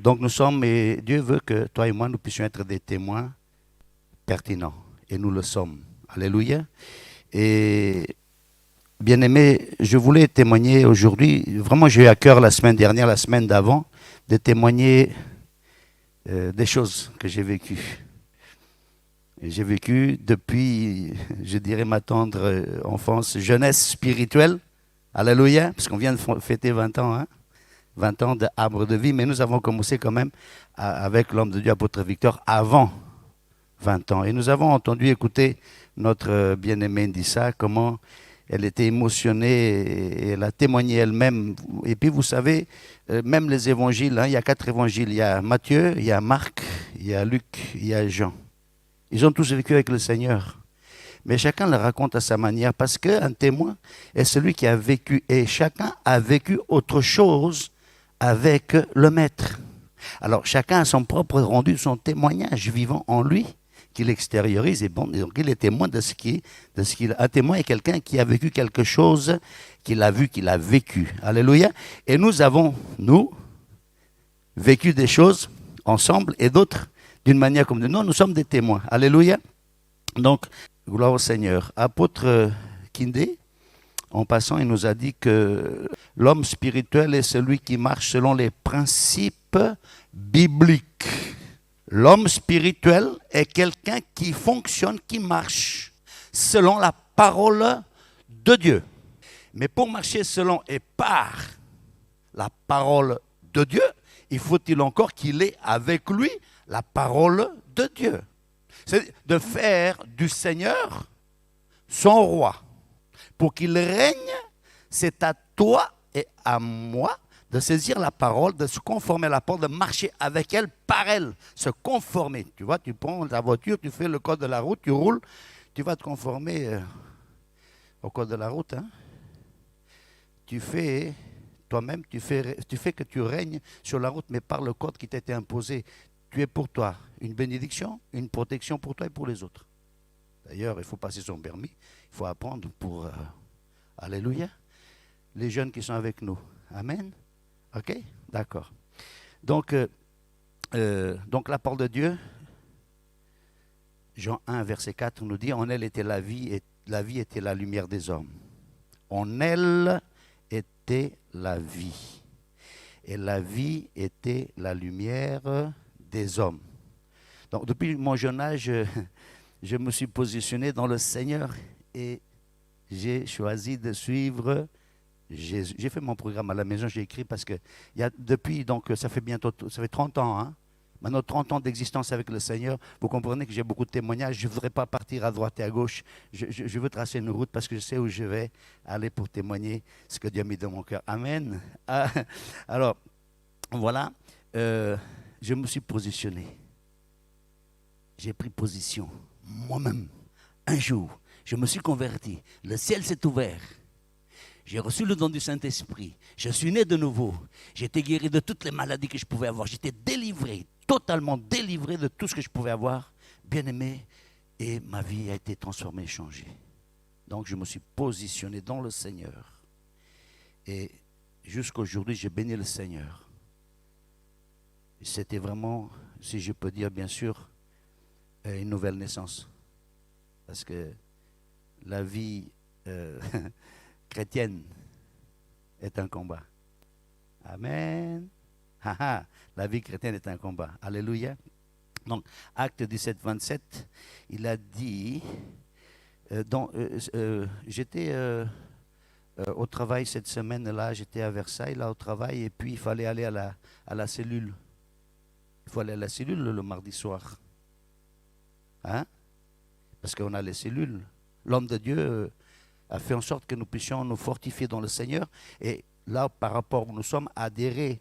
Donc nous sommes, et Dieu veut que toi et moi, nous puissions être des témoins pertinents. Et nous le sommes. Alléluia. Et bien-aimé, je voulais témoigner aujourd'hui, vraiment j'ai eu à cœur la semaine dernière, la semaine d'avant, de témoigner des choses que j'ai vécues. Et j'ai vécu depuis, je dirais, ma tendre enfance, jeunesse spirituelle. Alléluia, parce qu'on vient de fêter 20 ans, hein? 20 ans d'arbre de vie, mais nous avons commencé quand même avec l'homme de Dieu, apôtre Victor, avant 20 ans. Et nous avons entendu écouter notre bien-aimée Ndissa, comment elle était émotionnée et elle a témoigné elle-même. Et puis vous savez, même les évangiles, hein, il y a 4 évangiles. Il y a Matthieu, il y a Marc, il y a Luc, il y a Jean. Ils ont tous vécu avec le Seigneur. Mais chacun le raconte à sa manière parce qu'un témoin est celui qui a vécu. Et chacun a vécu autre chose avec le Maître. Alors chacun a son propre rendu, son témoignage vivant en lui qu'il extériorise. Et bon, donc il est témoin de ce qu'il un témoin est quelqu'un qui a vécu quelque chose, qu'il a vu, qu'il a vécu. Alléluia. Et nous avons, nous, vécu des choses ensemble et d'autres d'une manière comme d'une autre. Nous sommes des témoins. Alléluia. Donc, gloire au Seigneur. Apôtre Kindé, en passant, il nous a dit que l'homme spirituel est celui qui marche selon les principes bibliques. L'homme spirituel est quelqu'un qui fonctionne, qui marche selon la parole de Dieu. Mais pour marcher selon et par la parole de Dieu, il faut-il encore qu'il ait avec lui la parole de Dieu. C'est de faire du Seigneur son roi. Pour qu'il règne, c'est à toi et à moi de saisir la parole, de se conformer à la parole, de marcher avec elle, par elle, se conformer. Tu vois, tu prends ta voiture, tu fais le code de la route, tu roules, tu vas te conformer au code de la route. Hein. Tu fais, toi-même, tu fais que tu règnes sur la route, mais par le code qui t'a été imposé. Tu es pour toi une bénédiction, une protection pour toi et pour les autres. D'ailleurs, il faut passer son permis, il faut apprendre pour... Alléluia. Les jeunes qui sont avec nous. Amen. OK? D'accord. Donc la parole de Dieu, Jean 1, verset 4 nous dit, en elle était la vie, et la vie était la lumière des hommes. En elle était la vie. Et la vie était la lumière des hommes. Donc depuis mon jeune âge, je me suis positionné dans le Seigneur et j'ai choisi de suivre Jésus. J'ai fait mon programme à la maison, j'ai écrit parce que depuis, donc ça fait 30 ans, hein, maintenant 30 ans d'existence avec le Seigneur. Vous comprenez que j'ai beaucoup de témoignages. Je ne voudrais pas partir à droite et à gauche. Je veux tracer une route parce que je sais où je vais aller pour témoigner ce que Dieu a mis dans mon cœur. Amen. Alors, voilà, je me suis positionné. J'ai pris position moi-même. Un jour, je me suis converti. Le ciel s'est ouvert. J'ai reçu le don du Saint-Esprit. Je suis né de nouveau. J'ai été guéri de toutes les maladies que je pouvais avoir. J'étais délivré, totalement délivré de tout ce que je pouvais avoir. Bien-aimé, et ma vie a été transformée, changée. Donc je me suis positionné dans le Seigneur. Et jusqu'aujourd'hui, j'ai béni le Seigneur. C'était vraiment, si je peux dire bien sûr, une nouvelle naissance. Parce que la vie chrétienne est un combat. Amen. La vie chrétienne est un combat. Alléluia. Donc, Acte 17, 27, il a dit, j'étais au travail cette semaine-là, j'étais à Versailles, là au travail, et puis il fallait aller à la cellule. Il faut aller à la cellule le mardi soir. Hein? Parce qu'on a les cellules. L'homme de Dieu a fait en sorte que nous puissions nous fortifier dans le Seigneur. Et là, par rapport où nous sommes, adhérer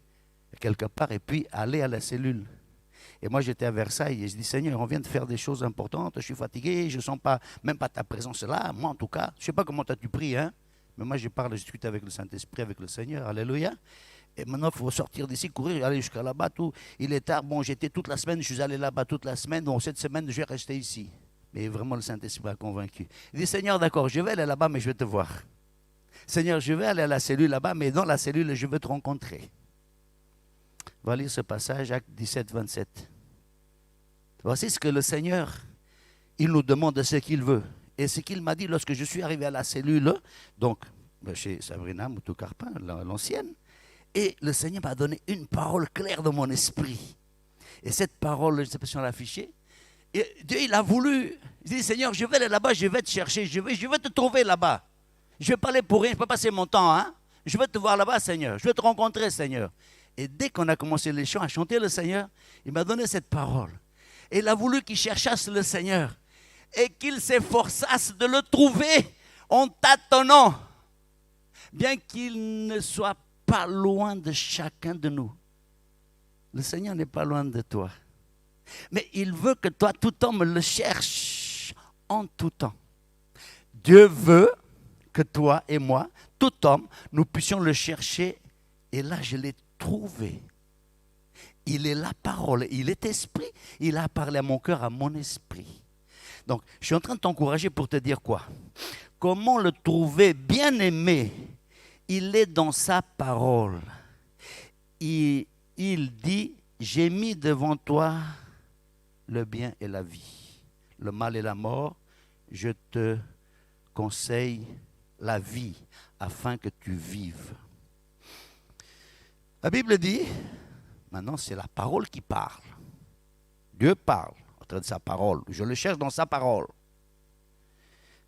quelque part et puis aller à la cellule. Et moi, j'étais à Versailles et je dis, Seigneur, on vient de faire des choses importantes, je suis fatigué, je ne sens pas, même pas ta présence là, moi en tout cas. Je ne sais pas comment tu pries, hein? Mais moi, je parle, je discute avec le Saint-Esprit, avec le Seigneur. Alléluia. Et maintenant, il faut sortir d'ici, courir, aller jusqu'à là-bas. Il est tard. Bon, j'étais toute la semaine, je suis allé là-bas toute la semaine. Bon, cette semaine, je vais rester ici. Mais vraiment, le Saint-Esprit m'a convaincu. Il dit, Seigneur, d'accord, je vais aller là-bas, mais je vais te voir. Seigneur, je vais aller à la cellule là-bas, mais dans la cellule, je veux te rencontrer. On va lire ce passage, Actes 17, 27. Voici ce que le Seigneur, il nous demande de ce qu'il veut. Et ce qu'il m'a dit lorsque je suis arrivé à la cellule, donc chez Sabrina Moutou-Carpin, l'ancienne, et le Seigneur m'a donné une parole claire de mon esprit. Et cette parole, je ne sais pas si on l'a affichée, et Dieu, il a voulu, il dit, Seigneur, je vais aller là-bas, je vais te chercher, je vais te trouver là-bas. Je vais parler pour rien, je ne peux pas passer mon temps, hein. Je vais te voir là-bas, Seigneur, je vais te rencontrer, Seigneur. Et dès qu'on a commencé les chants, à chanter le Seigneur, il m'a donné cette parole. Et il a voulu qu'il cherchasse le Seigneur et qu'il s'efforçasse de le trouver en tâtonnant, bien qu'il ne soit pas loin de chacun de nous. Le Seigneur n'est pas loin de toi. Mais il veut que toi, tout homme, le cherche en tout temps. Dieu veut que toi et moi, tout homme, nous puissions le chercher. Et là, je l'ai trouvé. Il est la parole, il est esprit. Il a parlé à mon cœur, à mon esprit. Donc, je suis en train de t'encourager pour te dire quoi? Comment le trouver bien-aimé? Il est dans sa parole. Il dit, j'ai mis devant toi le bien et la vie, le mal et la mort. Je te conseille la vie afin que tu vives. La Bible dit, maintenant c'est la parole qui parle. Dieu parle au travers de sa parole. Je le cherche dans sa parole.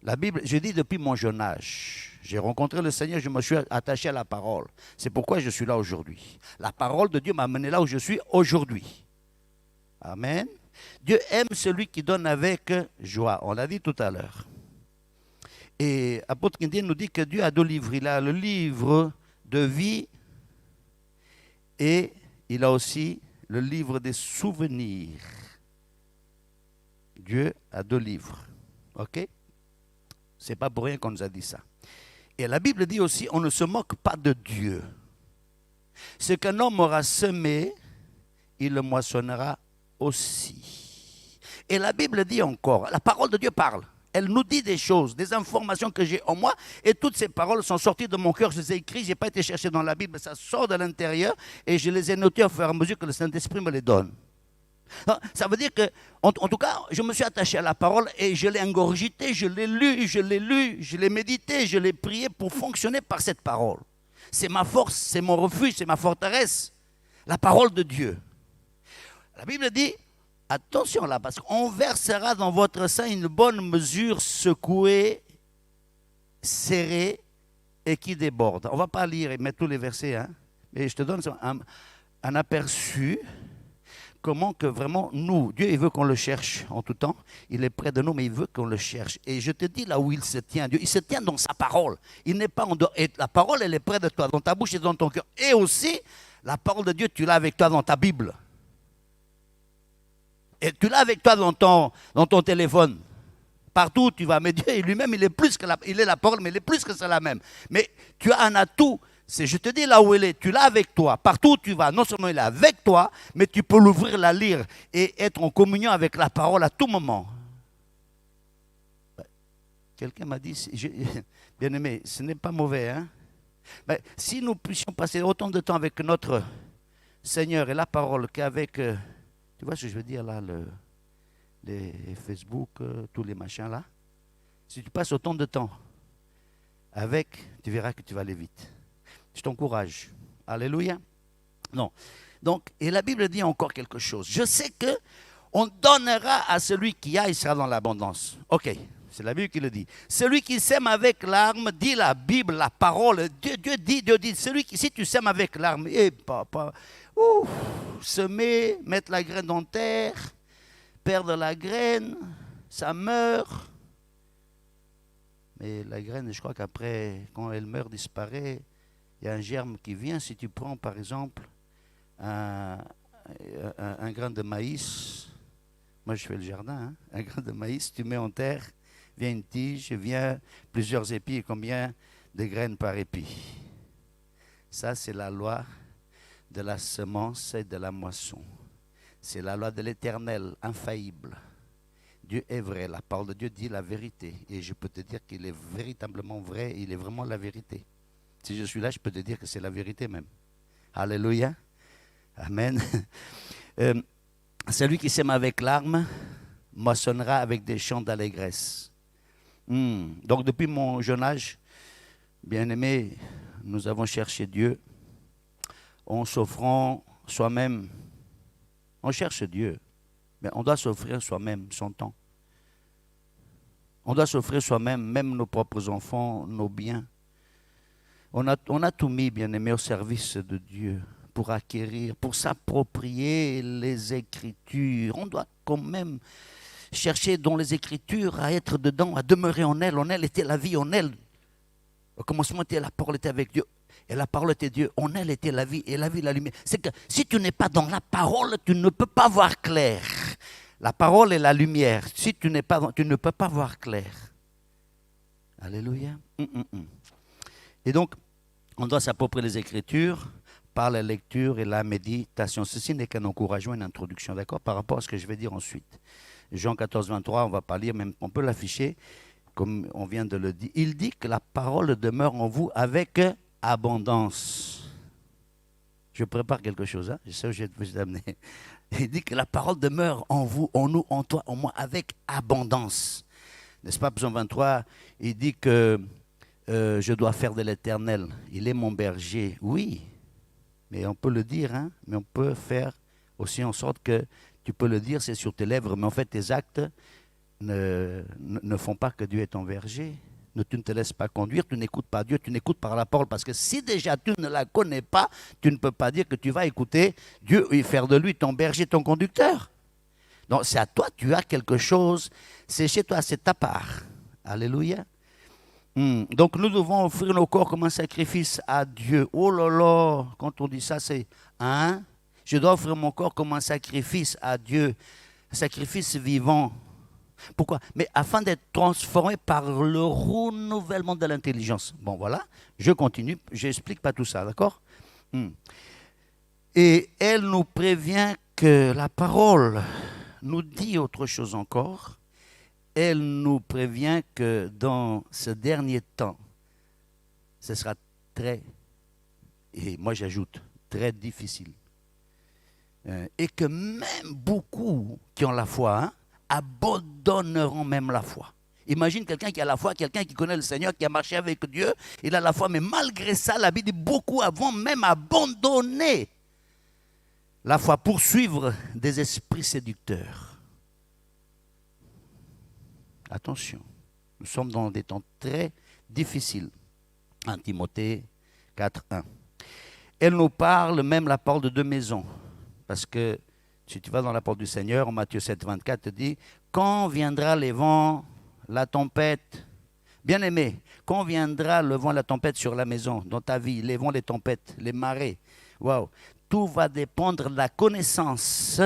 La Bible, je dis depuis mon jeune âge, j'ai rencontré le Seigneur, je me suis attaché à la parole. C'est pourquoi je suis là aujourd'hui. La parole de Dieu m'a amené là où je suis aujourd'hui. Amen. Dieu aime celui qui donne avec joie. On l'a dit tout à l'heure. Et l'apôtre Kindien nous dit que Dieu a 2 livres. Il a le livre de vie et il a aussi le livre des souvenirs. Dieu a 2 livres. OK? C'est pas pour rien qu'on nous a dit ça. Et la Bible dit aussi, on ne se moque pas de Dieu. Ce qu'un homme aura semé, il le moissonnera aussi. Et la Bible dit encore, la parole de Dieu parle. Elle nous dit des choses, des informations que j'ai en moi. Et toutes ces paroles sont sorties de mon cœur. Je les ai écrites, je n'ai pas été chercher dans la Bible. Ça sort de l'intérieur et je les ai notées au fur et à mesure que le Saint-Esprit me les donne. Ça veut dire que, en tout cas, je me suis attaché à la parole et je l'ai ingurgité, je l'ai lu, je l'ai médité, je l'ai prié pour fonctionner par cette parole. C'est ma force, c'est mon refuge, c'est ma forteresse. La parole de Dieu. La Bible dit, attention là, parce qu'on versera dans votre sein une bonne mesure secouée, serrée et qui déborde. On ne va pas lire et mettre tous les versets, hein, mais je te donne un aperçu. Comment que vraiment, nous, Dieu, il veut qu'on le cherche en tout temps. Il est près de nous, mais il veut qu'on le cherche. Et je te dis là où il se tient, Dieu, il se tient dans sa parole. Il n'est pas en dehors. Et la parole, elle est près de toi, dans ta bouche et dans ton cœur. Et aussi, la parole de Dieu, tu l'as avec toi dans ta Bible. Et tu l'as avec toi dans ton téléphone. Partout où tu vas. Mais Dieu lui-même, il est la parole, mais il est plus que cela même. Mais tu as un atout. Je te dis là où il est, tu l'as avec toi. Partout où tu vas, non seulement il est avec toi, mais tu peux l'ouvrir, la lire et être en communion avec la parole à tout moment. Quelqu'un m'a dit, bien aimé, ce n'est pas mauvais, hein? Mais si nous puissions passer autant de temps avec notre Seigneur et la parole qu'avec, tu vois ce que je veux dire là, les Facebook, tous les machins là. Si tu passes autant de temps avec, tu verras que tu vas aller vite. Je t'encourage. Alléluia. Non. Donc, et la Bible dit encore quelque chose. Je sais que on donnera à celui qui a, il sera dans l'abondance. Ok, c'est la Bible qui le dit. Celui qui sème avec l'arme, dit la Bible, la parole. Dieu dit, si tu sèmes avec l'arme, papa, semer, mettre la graine en terre, perdre la graine, ça meurt. Mais la graine, je crois qu'après, quand elle meurt, disparaît, il y a un germe qui vient. Si tu prends, par exemple, un grain de maïs, moi je fais le jardin, hein, un grain de maïs, tu mets en terre, vient une tige, vient plusieurs épis, et combien de graines par épi? Ça, c'est la loi de la semence et de la moisson. C'est la loi de l'Éternel, infaillible. Dieu est vrai, la parole de Dieu dit la vérité. Et je peux te dire qu'il est véritablement vrai, il est vraiment la vérité. Si je suis là, je peux te dire que c'est la vérité même. Alléluia. Amen. Euh, Celui qui sème avec larmes moissonnera avec des chants d'allégresse. Donc depuis mon jeune âge, bien-aimé, nous avons cherché Dieu en s'offrant soi-même. On cherche Dieu, mais on doit s'offrir soi-même son temps. On doit s'offrir soi-même, même nos propres enfants, nos biens. On a tout mis, bien-aimé, au service de Dieu pour acquérir, pour s'approprier les Écritures. On doit quand même chercher dans les Écritures à être dedans, à demeurer en elles. En elle était la vie, en elle. Au commencement était la parole était avec Dieu. Et la parole était Dieu. En elle était la vie et la vie la lumière. C'est que si tu n'es pas dans la parole, tu ne peux pas voir clair. La parole est la lumière. Si tu n'es pas dans, tu ne peux pas voir clair. Alléluia. Et donc, on doit s'approprier les Écritures par la lecture et la méditation. Ceci n'est qu'un encouragement, une introduction, d'accord, par rapport à ce que je vais dire ensuite. Jean 14, 23, on ne va pas lire, même on peut l'afficher, comme on vient de le dire. Il dit que la parole demeure en vous avec abondance. Je prépare quelque chose, hein? Je sais où je vais vous amener. Il dit que la parole demeure en vous, en nous, en toi, en moi, avec abondance. N'est-ce pas, Psaume 23, il dit que je dois faire de l'Éternel. Il est mon berger. Oui, mais on peut le dire, hein? Mais on peut faire aussi en sorte que tu peux le dire, c'est sur tes lèvres, mais en fait tes actes ne font pas que Dieu est ton berger. Tu ne te laisses pas conduire, tu n'écoutes pas Dieu, tu n'écoutes par la parole. Parce que si déjà tu ne la connais pas, tu ne peux pas dire que tu vas écouter Dieu et faire de lui ton berger, ton conducteur. Donc c'est à toi, tu as quelque chose, c'est chez toi, c'est ta part. Alléluia. Donc nous devons offrir nos corps comme un sacrifice à Dieu. Oh là là, quand on dit ça, c'est hein? Je dois offrir mon corps comme un sacrifice à Dieu, un sacrifice vivant. Pourquoi? Mais afin d'être transformé par le renouvellement de l'intelligence. Bon voilà, je continue, je n'explique pas tout ça, d'accord? Et elle nous prévient que la parole nous dit autre chose encore. Elle nous prévient que dans ce dernier temps, ce sera très, et moi j'ajoute, très difficile. Et que même beaucoup qui ont la foi, hein, abandonneront même la foi. Imagine quelqu'un qui a la foi, quelqu'un qui connaît le Seigneur, qui a marché avec Dieu, il a la foi, mais malgré ça, la Bible dit beaucoup vont même abandonner la foi pour suivre des esprits séducteurs. Attention, nous sommes dans des temps très difficiles. 1 Timothée 4:1. Elle nous parle même la parole de deux maisons. Parce que si tu vas dans la parole du Seigneur, en Matthieu 7:24, te dit, quand viendra les vents, la tempête, bien-aimé, quand viendra le vent, la tempête sur la maison, dans ta vie, les vents, les tempêtes, les marées, waouh, tout va dépendre de la connaissance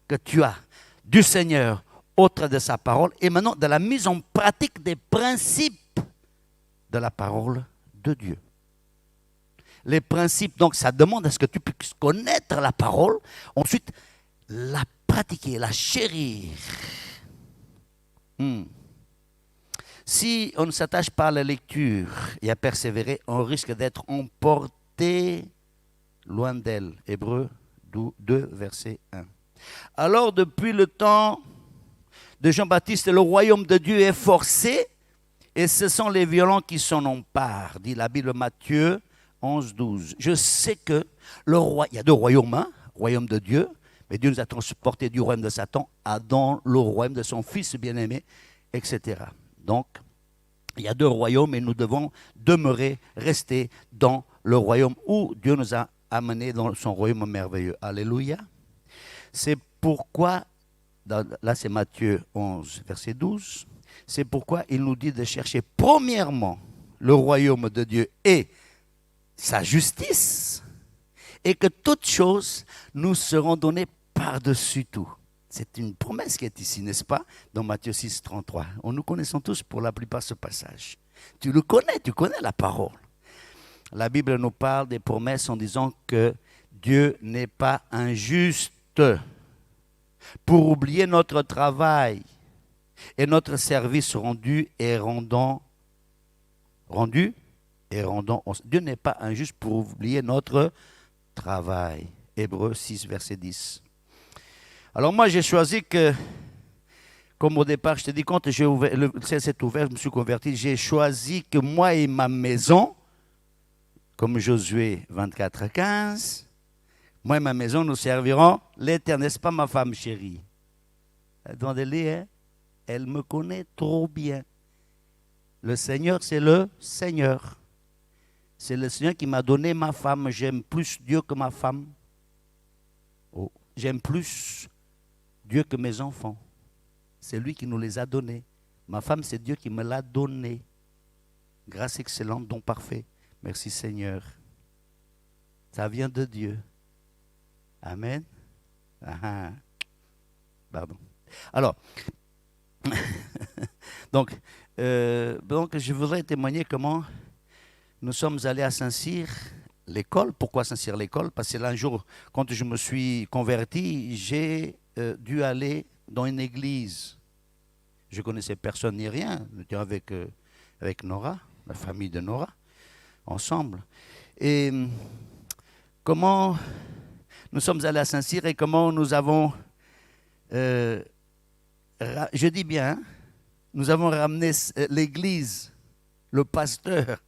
que tu as du Seigneur, autre de sa parole, et maintenant de la mise en pratique des principes de la parole de Dieu. Les principes, donc ça demande à ce que tu puisses connaître la parole, ensuite la pratiquer, la chérir. Si on ne s'attache pas à la lecture et à persévérer, on risque d'être emporté loin d'elle. Hébreux 2, verset 1. Alors depuis le temps de Jean-Baptiste, le royaume de Dieu est forcé et ce sont les violents qui s'en emparent, dit la Bible Matthieu 11, 12. Je sais que il y a deux royaumes, hein, royaume de Dieu, mais Dieu nous a transportés du royaume de Satan à dans le royaume de son Fils bien-aimé, etc. Donc, il y a deux royaumes et nous devons demeurer, rester dans le royaume où Dieu nous a amenés dans son royaume merveilleux. Alléluia. C'est pourquoi, là c'est Matthieu 11, verset 12, c'est pourquoi il nous dit de chercher premièrement le royaume de Dieu et sa justice, et que toutes choses nous seront données par-dessus tout. C'est une promesse qui est ici, n'est-ce pas, dans Matthieu 6, 33. Nous connaissons tous pour la plupart ce passage. Tu le connais, tu connais la parole. La Bible nous parle des promesses en disant que Dieu n'est pas injuste pour oublier notre travail et notre service rendu. Dieu n'est pas injuste pour oublier notre travail Hébreux 6, verset 10. Alors moi, j'ai choisi que, comme au départ, je te dis, quand j'ai ouvert, le ciel s'est ouvert, je me suis converti, j'ai choisi que moi et ma maison, comme Josué 24, 15, moi et ma maison, nous servirons l'Éternel. N'est-ce pas ma femme chérie? Attendez-les, hein? Elle me connaît trop bien. Le Seigneur, c'est le Seigneur. C'est le Seigneur qui m'a donné ma femme. J'aime plus Dieu que ma femme. Oh, j'aime plus Dieu que mes enfants. C'est lui qui nous les a donnés. Ma femme, c'est Dieu qui me l'a donnée. Grâce excellente, don parfait. Merci Seigneur. Ça vient de Dieu. Amen. Ah, pardon. Alors, donc, je voudrais témoigner comment nous sommes allés à Saint-Cyr, l'école. Pourquoi Saint-Cyr l'école? Parce que là, un jour, quand je me suis converti, j'ai dû aller dans une église. Je ne connaissais personne ni rien. Nous étions avec Nora, la famille de Nora, ensemble. Et comment nous sommes allés à Saint-Cyr et comment nous avons, je dis bien, nous avons ramené l'église, le pasteur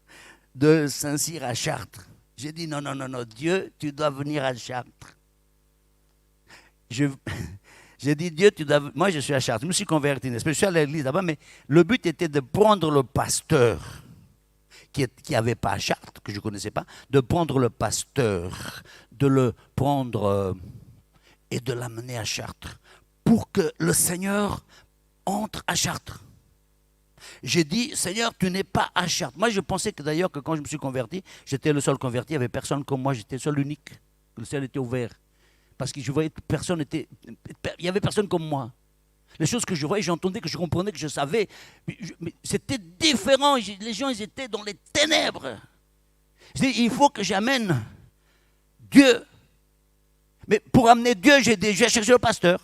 de Saint-Cyr à Chartres. J'ai dit non, Dieu, tu dois venir à Chartres. J'ai dit Dieu, tu dois. Moi, je suis à Chartres, je me suis converti, je suis à l'église là-bas, mais le but était de prendre le pasteur qui n'avait pas à Chartres, que je ne connaissais pas, de prendre le pasteur, de le prendre et de l'amener à Chartres pour que le Seigneur entre à Chartres. J'ai dit, Seigneur, tu n'es pas à Chartres. Moi, je pensais que d'ailleurs que quand je me suis converti, j'étais le seul converti, il n'y avait personne comme moi, j'étais le seul unique. Le ciel était ouvert. Parce que je voyais que personne était. Il n'y avait personne comme moi. Les choses que je voyais, j'entendais, que je comprenais, que je savais, mais c'était différent. Les gens, ils étaient dans les ténèbres. Je dis, il faut que j'amène Dieu. Mais pour amener Dieu, j'ai cherché le pasteur.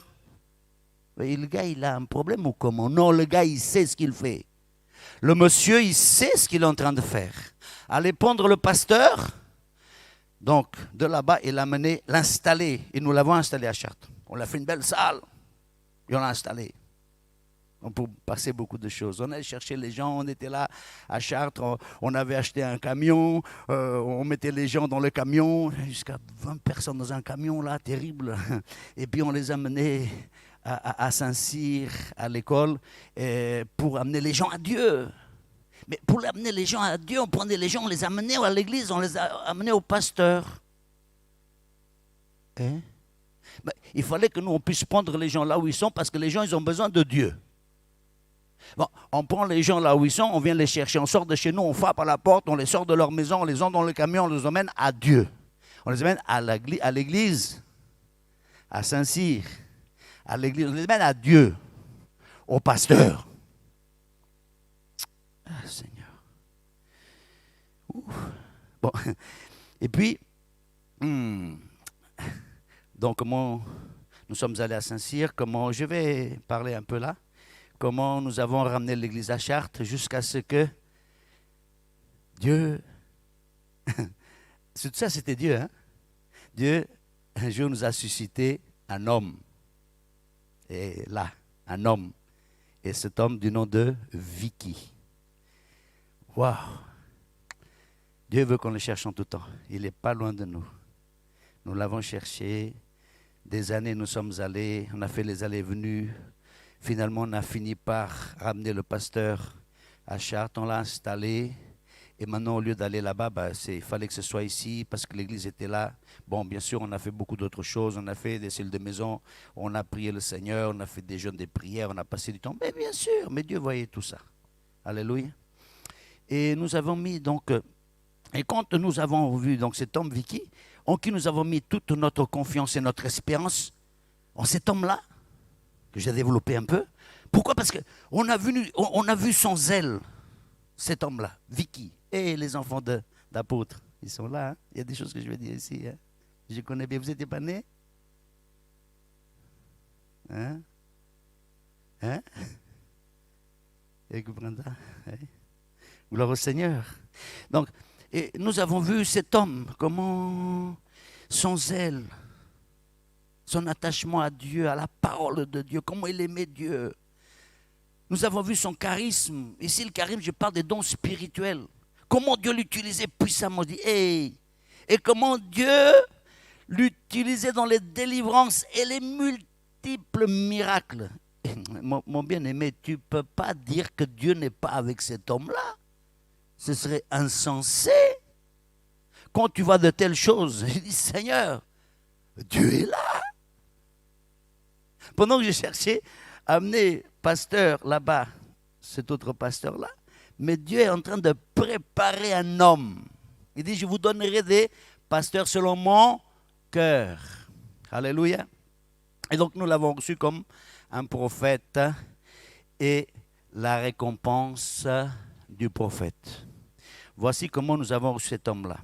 Et le gars, il a un problème ou comment? Non, le gars, il sait ce qu'il fait. Le monsieur, il sait ce qu'il est en train de faire. Aller prendre le pasteur, donc de là-bas, et l'amener, l'installer. Et nous l'avons installé à Chartres. On l'a fait une belle salle. Et on l'a installé. On peut passer beaucoup de choses. On allait chercher les gens, on était là à Chartres, on avait acheté un camion, on mettait les gens dans le camion, jusqu'à 20 personnes dans un camion, là, terrible. Et puis on les amenait à Saint-Cyr, à l'école, pour amener les gens à Dieu. Mais pour amener les gens à Dieu, on prenait les gens, on les amenait à l'église, on les amenait au pasteur. Hein? Ben, il fallait que nous, on puisse prendre les gens là où ils sont, parce que les gens, ils ont besoin de Dieu. Bon, on prend les gens là où ils sont, on vient les chercher, on sort de chez nous, on frappe à la porte, on les sort de leur maison, on les emmène dans le camion, on les emmène à Dieu. On les amène à l'église, à Saint-Cyr, à l'église, on les amène à Dieu, au pasteur. Ah, Seigneur. Ouf. Bon, et puis, donc comment nous sommes allés à Saint-Cyr, comment, je vais parler un peu là, comment nous avons ramené l'église à Chartres jusqu'à ce que Dieu, tout ça c'était Dieu, hein? Dieu un jour nous a suscité un homme, et là, un homme, et cet homme du nom de Vicky. Waouh! Dieu veut qu'on le cherche en tout temps, il n'est pas loin de nous. Nous l'avons cherché, des années nous sommes allés, on a fait les allées et venues. Finalement, on a fini par ramener le pasteur à Chartres, on l'a installé. Et maintenant, au lieu d'aller là-bas, il fallait que ce soit ici parce que l'église était là. Bon, bien sûr, on a fait beaucoup d'autres choses. On a fait des cellules de maison, on a prié le Seigneur, on a fait des jeûnes, des prières, on a passé du temps. Mais bien sûr, mais Dieu voyait tout ça. Alléluia. Et nous avons mis donc, et quand nous avons vu donc cet homme Vicky, en qui nous avons mis toute notre confiance et notre espérance, en cet homme-là, que j'ai développé un peu. Pourquoi? Parce qu'on a vu son zèle, cet homme-là, Vicky, et les enfants d'apôtres. Ils sont là, hein? Il y a des choses que je vais dire ici. Hein? Je connais bien, vous n'étiez pas nés? Hein? Hein? Et Brenda? Hein? Gloire au Seigneur. Donc, et nous avons vu cet homme, comment son zèle, son attachement à Dieu, à la parole de Dieu, comment il aimait Dieu. Nous avons vu son charisme. Ici, le charisme, je parle des dons spirituels. Comment Dieu l'utilisait puissamment. Et comment Dieu l'utilisait dans les délivrances et les multiples miracles. Mon bien-aimé, tu ne peux pas dire que Dieu n'est pas avec cet homme-là. Ce serait insensé. Quand tu vois de telles choses, je dis, Seigneur, Dieu est là. Pendant que je cherchais à amener pasteur là-bas, cet autre pasteur-là, mais Dieu est en train de préparer un homme. Il dit, je vous donnerai des pasteurs selon mon cœur. Alléluia. Et donc nous l'avons reçu comme un prophète et la récompense du prophète. Voici comment nous avons reçu cet homme-là.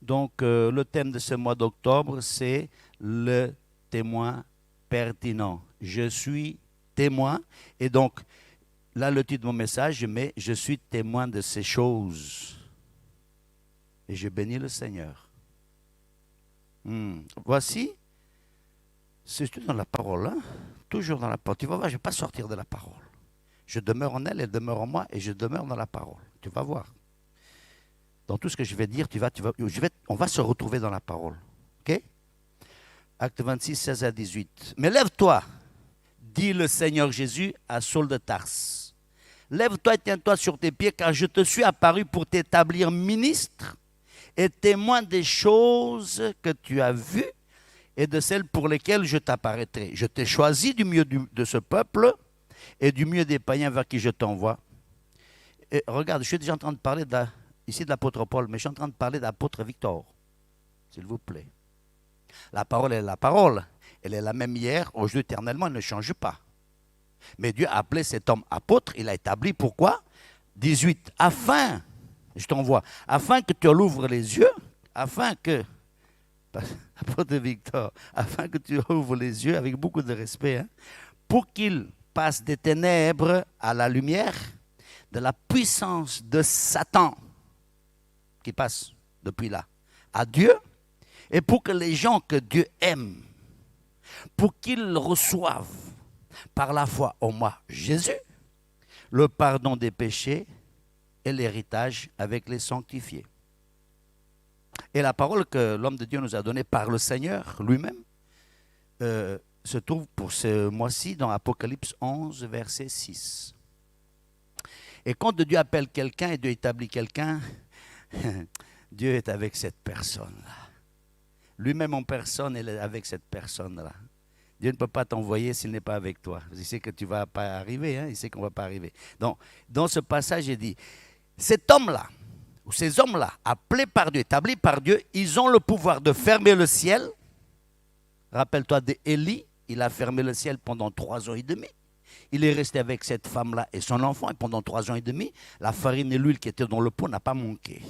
Donc le thème de ce mois d'octobre, c'est le témoin pertinent. Je suis témoin. Et donc, là, le titre de mon message, je mets « Je suis témoin de ces choses ». Et je bénis le Seigneur. Voici, c'est dans la parole, hein? Toujours dans la parole. Tu vas voir, je ne vais pas sortir de la parole. Je demeure en elle, elle demeure en moi, et je demeure dans la parole. Tu vas voir. Dans tout ce que je vais dire, on va se retrouver dans la parole. OK? Acte 26, 16 à 18. Mais lève-toi, dit le Seigneur Jésus à Saul de Tarse. Lève-toi et tiens-toi sur tes pieds, car je te suis apparu pour t'établir ministre et témoin des choses que tu as vues et de celles pour lesquelles je t'apparaîtrai. Je t'ai choisi du milieu de ce peuple et du milieu des païens vers qui je t'envoie. Et regarde, je suis déjà en train de parler ici de l'apôtre Paul, mais je suis en train de parler d'apôtre Victor, s'il vous plaît. La parole est la parole. Elle est la même hier, aujourd'hui, éternellement, elle ne change pas. Mais Dieu a appelé cet homme apôtre, il a établi pourquoi 18, afin, je t'envoie, afin que tu l'ouvres les yeux, afin que, apôtre Victor, afin que tu ouvres les yeux avec beaucoup de respect, hein, pour qu'il passe des ténèbres à la lumière, de la puissance de Satan, qui passe depuis là, à Dieu, et pour que les gens que Dieu aime, pour qu'ils reçoivent par la foi en moi, Jésus, le pardon des péchés et l'héritage avec les sanctifiés. Et la parole que l'homme de Dieu nous a donnée par le Seigneur lui-même se trouve pour ce mois-ci dans Apocalypse 11, verset 6. Et quand Dieu appelle quelqu'un et Dieu établit quelqu'un, Dieu est avec cette personne-là. Lui-même en personne, il est avec cette personne-là. Dieu ne peut pas t'envoyer s'il n'est pas avec toi. Il sait que tu ne vas pas arriver, hein? Il sait qu'on ne va pas arriver. Donc, dans ce passage, il dit, cet homme-là, ou ces hommes-là, appelés par Dieu, établis par Dieu, ils ont le pouvoir de fermer le ciel. Rappelle-toi d'Élie, il a fermé le ciel pendant 3 ans et demi. Il est resté avec cette femme-là et son enfant, et pendant 3 ans et demi, la farine et l'huile qui étaient dans le pot n'a pas manqué.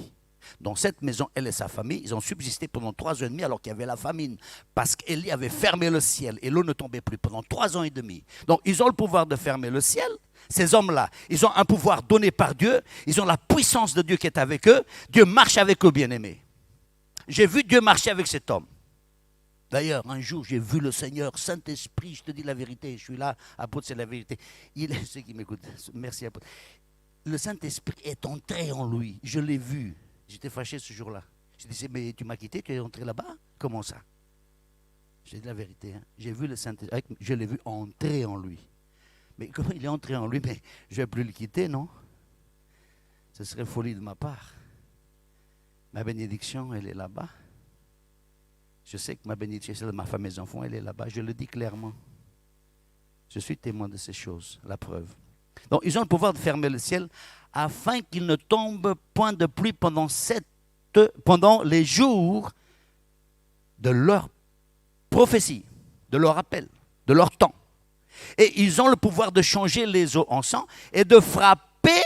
Dans cette maison, elle et sa famille, ils ont subsisté pendant 3 ans et demi alors qu'il y avait la famine. Parce qu'Élie avait fermé le ciel et l'eau ne tombait plus pendant 3 ans et demi. Donc, ils ont le pouvoir de fermer le ciel. Ces hommes-là, ils ont un pouvoir donné par Dieu. Ils ont la puissance de Dieu qui est avec eux. Dieu marche avec eux, bien-aimés. J'ai vu Dieu marcher avec cet homme. D'ailleurs, un jour, j'ai vu le Seigneur, Saint-Esprit, je te dis la vérité, je suis là, apôtre, c'est la vérité. Ceux qui m'écoutent, merci apôtre. Le Saint-Esprit est entré en lui, je l'ai vu. J'étais fâché ce jour-là. Je disais, mais tu m'as quitté, tu es entré là-bas? Comment ça? J'ai dit la vérité. Hein. J'ai vu le Saint-Esprit, je l'ai vu entrer en lui. Mais comment il est entré en lui? Mais je ne vais plus le quitter, non? Ce serait folie de ma part. Ma bénédiction, elle est là-bas. Je sais que ma bénédiction, celle de ma femme et mes enfants, elle est là-bas. Je le dis clairement. Je suis témoin de ces choses, la preuve. Donc, ils ont le pouvoir de fermer le ciel afin qu'il ne tombe point de pluie pendant les jours de leur prophétie, de leur appel, de leur temps. Et ils ont le pouvoir de changer les eaux en sang et de frapper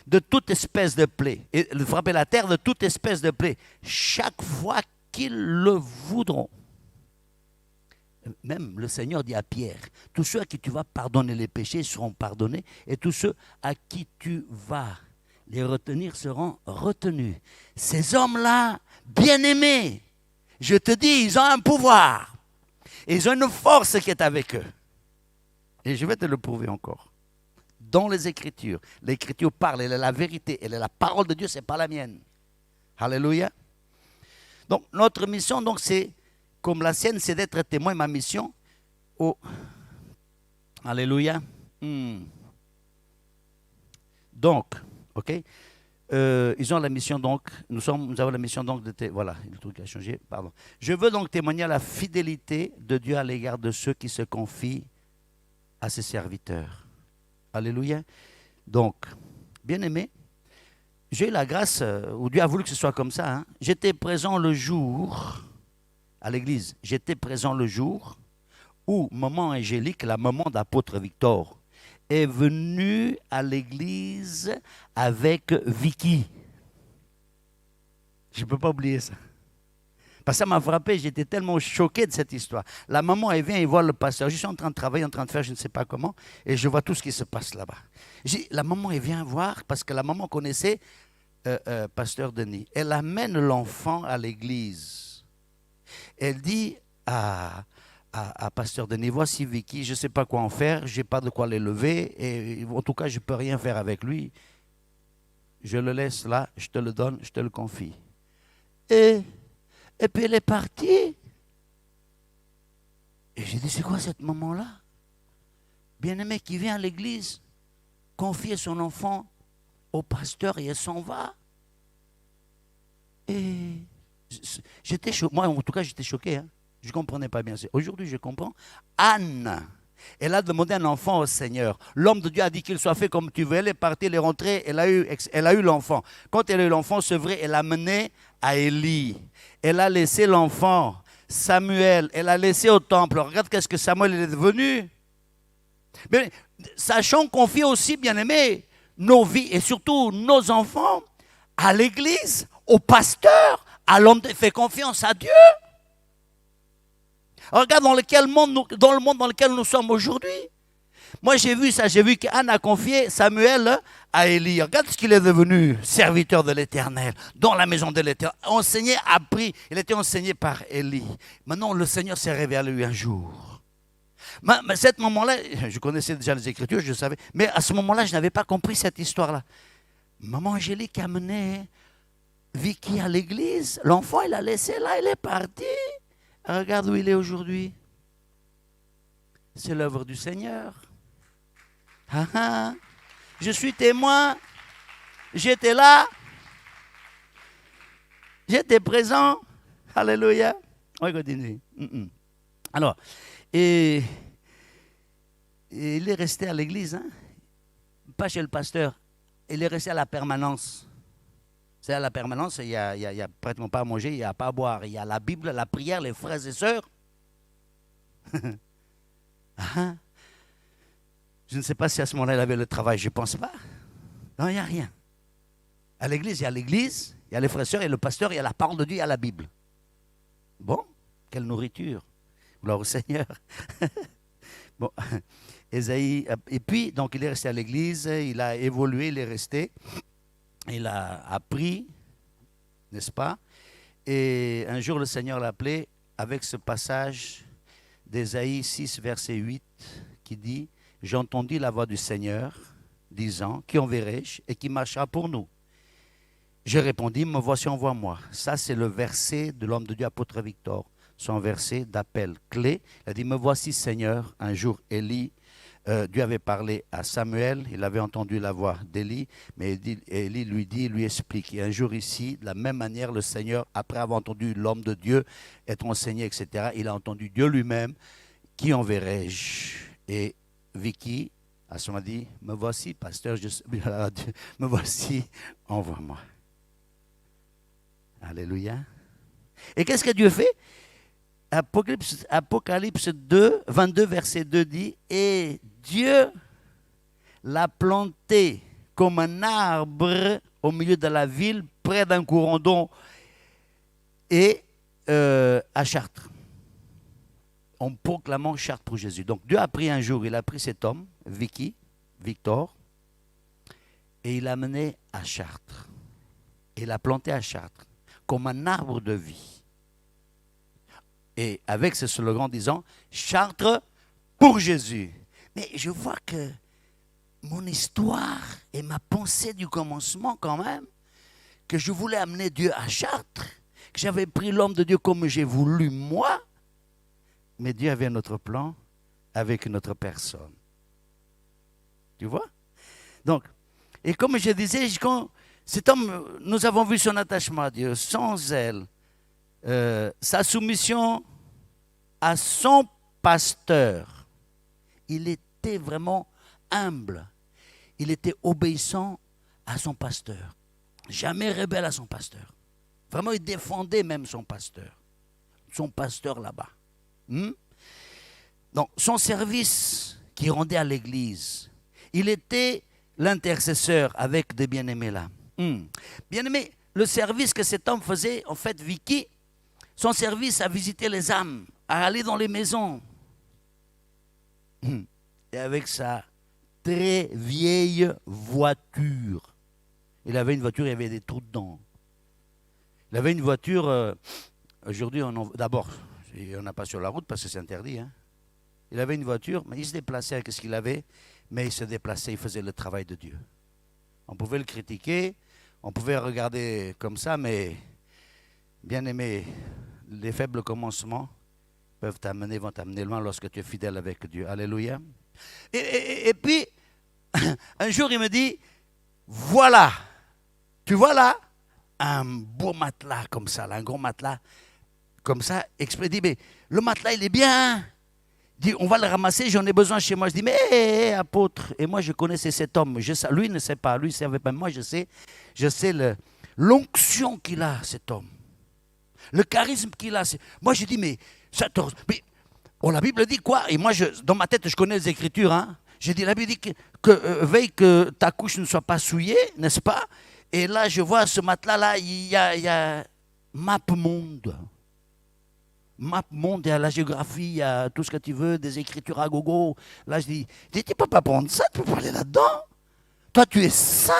de toute espèce de plaie, et de frapper la terre de toute espèce de plaie, chaque fois qu'ils le voudront. Même le Seigneur dit à Pierre, tous ceux à qui tu vas pardonner les péchés seront pardonnés, et tous ceux à qui tu vas les retenir seront retenus. Ces hommes-là, bien-aimés, Je te dis, ils ont un pouvoir. Ils ont une force qui est avec eux. Et je vais te le prouver encore. Dans les Écritures parle, elle est la vérité, elle est la parole de Dieu, ce n'est pas la mienne. Alléluia. Donc, notre mission, donc, c'est, comme la sienne, c'est d'être témoin. Ma mission, Alléluia. Donc, ok. Ils ont la mission donc, nous avons la mission donc voilà, le truc a changé, pardon. Je veux donc témoigner la fidélité de Dieu à l'égard de ceux qui se confient à ses serviteurs. Alléluia. Donc, bien-aimé, j'ai eu la grâce, ou Dieu a voulu que ce soit comme ça. Hein. J'étais présent le jour, à l'église, j'étais présent le jour où maman Angélique, la maman d'apôtre Victor, est venue à l'église avec Vicky. Je ne peux pas oublier ça. Parce que ça m'a frappé, j'étais tellement choqué de cette histoire. La maman, elle vient et voit le pasteur. Je suis en train de travailler, en train de faire je ne sais pas comment, et je vois tout ce qui se passe là-bas. La maman, elle vient voir, parce que la maman connaissait pasteur Denis. Elle amène l'enfant à l'église. Elle dit à pasteur Denis, voici Vicky, je ne sais pas quoi en faire, je n'ai pas de quoi l'élever, et en tout cas, je ne peux rien faire avec lui. Je le laisse là, je te le donne, je te le confie. Et puis elle est partie. Et j'ai dit, c'est quoi cette maman-là? Bien-aimée qui vient à l'église, confier son enfant au pasteur et elle s'en va. Et j'étais choqué. Moi, en tout cas, j'étais choqué. Hein. Je ne comprenais pas bien. Aujourd'hui, je comprends. Anne, elle a demandé un enfant au Seigneur. L'homme de Dieu a dit qu'il soit fait comme tu veux. Elle est partie, elle est rentrée, elle a eu l'enfant. Quand elle a eu l'enfant, c'est vrai, elle l'a mené à Élie. Elle a laissé l'enfant, Samuel, elle l'a laissé au temple. Regarde qu'est-ce que Samuel est devenu. Mais sachons confier aussi, bien-aimés, nos vies et surtout nos enfants à l'église, au pasteur, à l'homme. Fais confiance à Dieu. Regarde dans le monde dans lequel nous sommes aujourd'hui. Moi, j'ai vu ça. J'ai vu qu'Anne a confié Samuel à Élie. Regarde ce qu'il est devenu, serviteur de l'Éternel, dans la maison de l'Éternel. Enseigné, appris. Il était enseigné par Élie. Maintenant, le Seigneur s'est révélé à lui un jour. Mais à ce moment-là, je connaissais déjà les Écritures, je savais. Mais à ce moment-là, je n'avais pas compris cette histoire-là. Maman Angélique a mené Vicky à l'église. L'enfant, il l'a laissé là, il est parti. Regarde où il est aujourd'hui. C'est l'œuvre du Seigneur. Ah, ah. Je suis témoin. J'étais là. J'étais présent. Alléluia. On va continuer. Alors, et il est resté à l'église, hein? Pas chez le pasteur. Il est resté à la permanence. C'est à la permanence, il n'y a pratiquement pas à manger, il n'y a pas à boire. Il y a la Bible, la prière, les frères et sœurs. Ah, je ne sais pas si à ce moment-là, il avait le travail, je ne pense pas. Non, il n'y a rien. À l'église, il y a l'église, il y a les frères et sœurs, il y a le pasteur, il y a la parole de Dieu, il y a la Bible. Bon, quelle nourriture. Gloire au Seigneur. Bon, Ésaïe, et puis, donc, il est resté à l'église, il a évolué, il est resté. Il a appris, n'est-ce pas? Et un jour, le Seigneur l'a appelé avec ce passage d'Ésaïe 6, verset 8, qui dit « J'ai entendu la voix du Seigneur, disant, qui enverrai-je et qui marchera pour nous ?» J'ai répondu « Me voici, envoie-moi ». Ça, c'est le verset de l'homme de Dieu, apôtre Victor, son verset d'appel clé. Il a dit « Me voici, Seigneur ». Un jour, Élie, Dieu avait parlé à Samuel, il avait entendu la voix d'Élie, mais Élie lui explique. Et un jour ici, de la même manière, le Seigneur, après avoir entendu l'homme de Dieu être enseigné, etc., il a entendu Dieu lui-même, qui enverrai-je? Et Vicky, à ce moment dit, me voici, pasteur, me voici, envoie-moi. Alléluia. Et qu'est-ce que Dieu fait? Apocalypse 2, 22, verset 2 dit, et Dieu l'a planté comme un arbre au milieu de la ville, près d'un courant d'eau, et à Chartres. En proclamant Chartres pour Jésus. Donc Dieu a pris un jour, il a pris cet homme, Victor, et il l'a amené à Chartres. Il l'a planté à Chartres, comme un arbre de vie. Et avec ce slogan disant « Chartres pour Jésus ». Mais je vois que mon histoire et ma pensée du commencement quand même, que je voulais amener Dieu à Chartres, que j'avais pris l'homme de Dieu comme j'ai voulu moi, mais Dieu avait un autre plan avec une autre personne. Tu vois? Donc, et comme je disais, quand cet homme, nous avons vu son attachement à Dieu, son zèle, sa soumission à son pasteur. Il était vraiment humble. Il était obéissant à son pasteur. Jamais rebelle à son pasteur. Vraiment, il défendait même son pasteur. Son pasteur là-bas. Donc, son service qu'il rendait à l'église, il était l'intercesseur avec des bien-aimés là. Bien-aimés, le service que cet homme faisait, en fait, Vicky, son service à visiter les âmes, à aller dans les maisons. Et avec sa très vieille voiture. Il avait une voiture, il y avait des trous dedans. Il avait une voiture, aujourd'hui, d'abord, on n'a pas sur la route parce que c'est interdit. Hein. Il avait une voiture, mais il se déplaçait avec ce qu'il avait, mais il se déplaçait, il faisait le travail de Dieu. On pouvait le critiquer, on pouvait regarder comme ça, mais bien aimé, les faibles commencements vont t'amener loin lorsque tu es fidèle avec Dieu. Alléluia. Et puis, un jour, il me dit, voilà, tu vois là, un beau matelas comme ça, là, un gros matelas comme ça, exprès, dit, mais le matelas, il est bien. Il dit, on va le ramasser, j'en ai besoin chez moi. Je dis, mais apôtre, et moi je connaissais cet homme, lui ne sait pas, lui ne savait pas, moi je sais l'onction qu'il a, cet homme. Le charisme qu'il a. Moi je dis, mais la Bible dit quoi? Et moi, dans ma tête, je connais les Écritures. Hein? J'ai dit, la Bible dit veille que ta couche ne soit pas souillée, n'est-ce pas? Et là, je vois ce matelas-là, il y a MapMonde. MapMonde, il y a la géographie, il y a tout ce que tu veux, des Écritures à gogo. Là, je dis, tu ne peux pas prendre ça, tu peux pas aller là-dedans. Toi, tu es saint.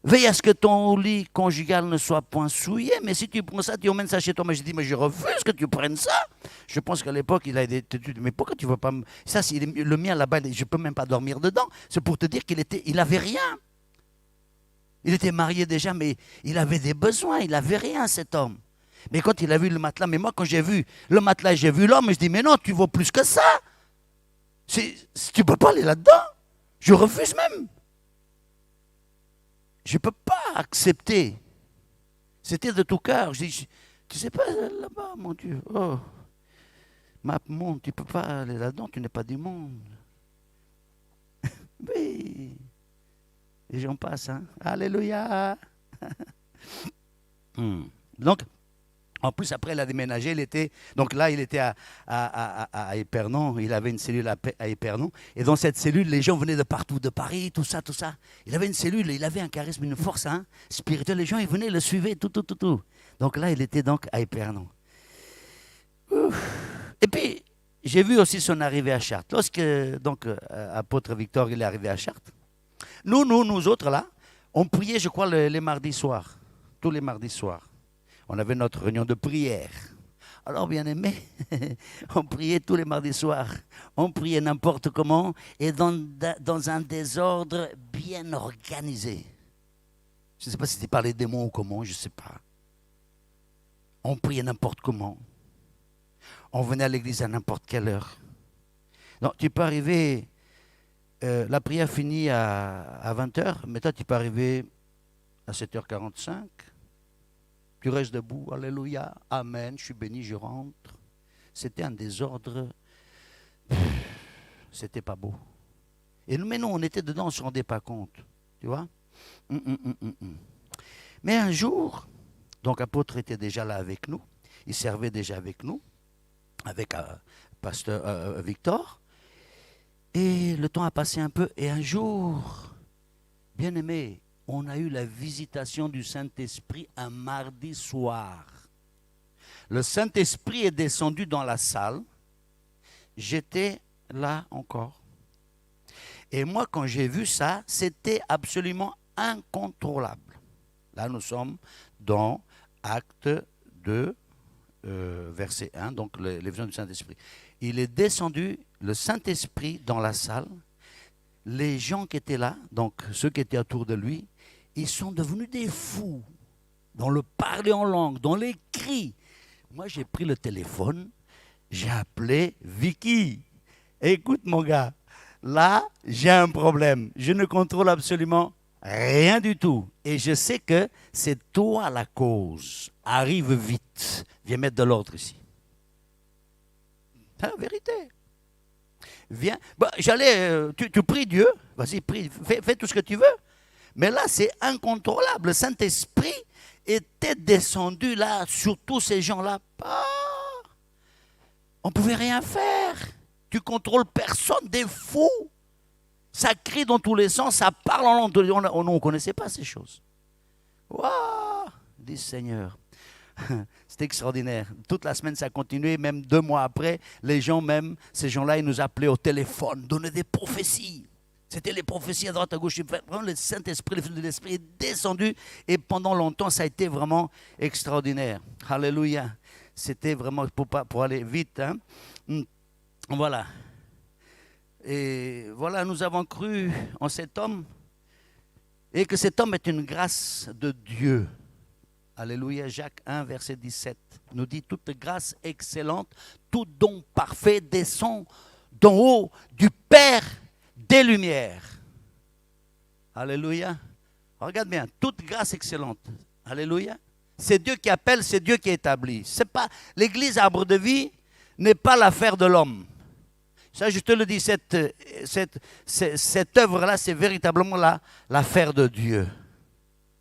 Veille à ce que ton lit conjugal ne soit point souillé, mais si tu prends ça, tu emmènes ça chez toi. Mais je dis, mais je refuse que tu prennes ça. Je pense qu'à l'époque, il a dit, mais pourquoi tu ne veux pas me... Ça, c'est le mien là-bas, je ne peux même pas dormir dedans. C'est pour te dire qu'il n'avait rien. Il était marié déjà, mais il avait des besoins, il n'avait rien, cet homme. Mais quand il a vu le matelas, mais moi, quand j'ai vu le matelas, j'ai vu l'homme, je dis, mais non, tu vaux plus que ça. Tu ne peux pas aller là-dedans. Je refuse même. Je ne peux pas accepter. C'était de tout cœur. Je dis, tu ne sais pas là-bas, mon Dieu. Oh, MapMonde, tu ne peux pas aller là-dedans, tu n'es pas du monde. Oui. Et j'en passe, hein. Alléluia. Donc, en plus, après, il a déménagé. Donc là, il était à Épernon. Il avait une cellule à Épernon. Et dans cette cellule, les gens venaient de partout, de Paris, tout ça, tout ça. Il avait une cellule, il avait un charisme, une force spirituelle. Les gens, ils venaient, le suivaient, tout. Donc là, il était donc à Épernon. Et puis, j'ai vu aussi son arrivée à Chartres. Lorsque, donc, apôtre Victor, il est arrivé à Chartres, nous autres, là, on priait, je crois, les mardis soirs. Tous les mardis soirs. On avait notre réunion de prière. Alors, bien aimé, on priait tous les mardis soirs. On priait n'importe comment et dans un désordre bien organisé. Je ne sais pas si c'était par les démons ou comment, je ne sais pas. On priait n'importe comment. On venait à l'église à n'importe quelle heure. Donc, tu peux arriver, la prière finit à 20h, mais toi, tu peux arriver à 7h45. Tu restes debout, alléluia, amen, je suis béni, je rentre. C'était un désordre, c'était pas beau. Mais non, on était dedans, on ne se rendait pas compte, tu vois. Mais un jour, donc apôtre était déjà là avec nous, il servait déjà avec nous, avec pasteur Victor, et le temps a passé un peu, et un jour, bien aimé, on a eu la visitation du Saint-Esprit un mardi soir. Le Saint-Esprit est descendu dans la salle. J'étais là encore. Et moi, quand j'ai vu ça, c'était absolument incontrôlable. Là, nous sommes dans Acte 2, verset 1, donc les visions du Saint-Esprit. Il est descendu, le Saint-Esprit, dans la salle. Les gens qui étaient là, donc ceux qui étaient autour de lui, ils sont devenus des fous dans le parler en langue, dans les cris. Moi, j'ai pris le téléphone, j'ai appelé Vicky. Écoute, mon gars, là, j'ai un problème. Je ne contrôle absolument rien du tout. Et je sais que c'est toi la cause. Arrive vite. Viens mettre de l'ordre ici. C'est la vérité. Viens. Bah, tu pries Dieu. Vas-y, prie. Fais tout ce que tu veux. Mais là, c'est incontrôlable. Le Saint-Esprit était descendu là sur tous ces gens-là. Ah, on ne pouvait rien faire. Tu contrôles personne, des fous. Ça crie dans tous les sens, ça parle en langue. On ne connaissait pas ces choses. Waouh, dit Seigneur. C'était extraordinaire. Toute la semaine, ça a continué. Même 2 mois après, les gens, même ces gens-là, ils nous appelaient au téléphone, donnaient des prophéties. C'était les prophéties à droite, à gauche. Vraiment, le Saint-Esprit, le Fils de l'Esprit est descendu. Et pendant longtemps, ça a été vraiment extraordinaire. Alléluia. C'était vraiment pour aller vite. Hein. Voilà. Et voilà, nous avons cru en cet homme. Et que cet homme est une grâce de Dieu. Alléluia. Jacques 1, verset 17 nous dit: toute grâce excellente, tout don parfait descend d'en haut du Père des Lumières. Alléluia. Regarde bien, toute grâce excellente. Alléluia. C'est Dieu qui appelle, c'est Dieu qui établit. C'est pas l'Église Arbre de Vie n'est pas l'affaire de l'homme. Ça, je te le dis, cette œuvre-là, c'est véritablement l'affaire de Dieu.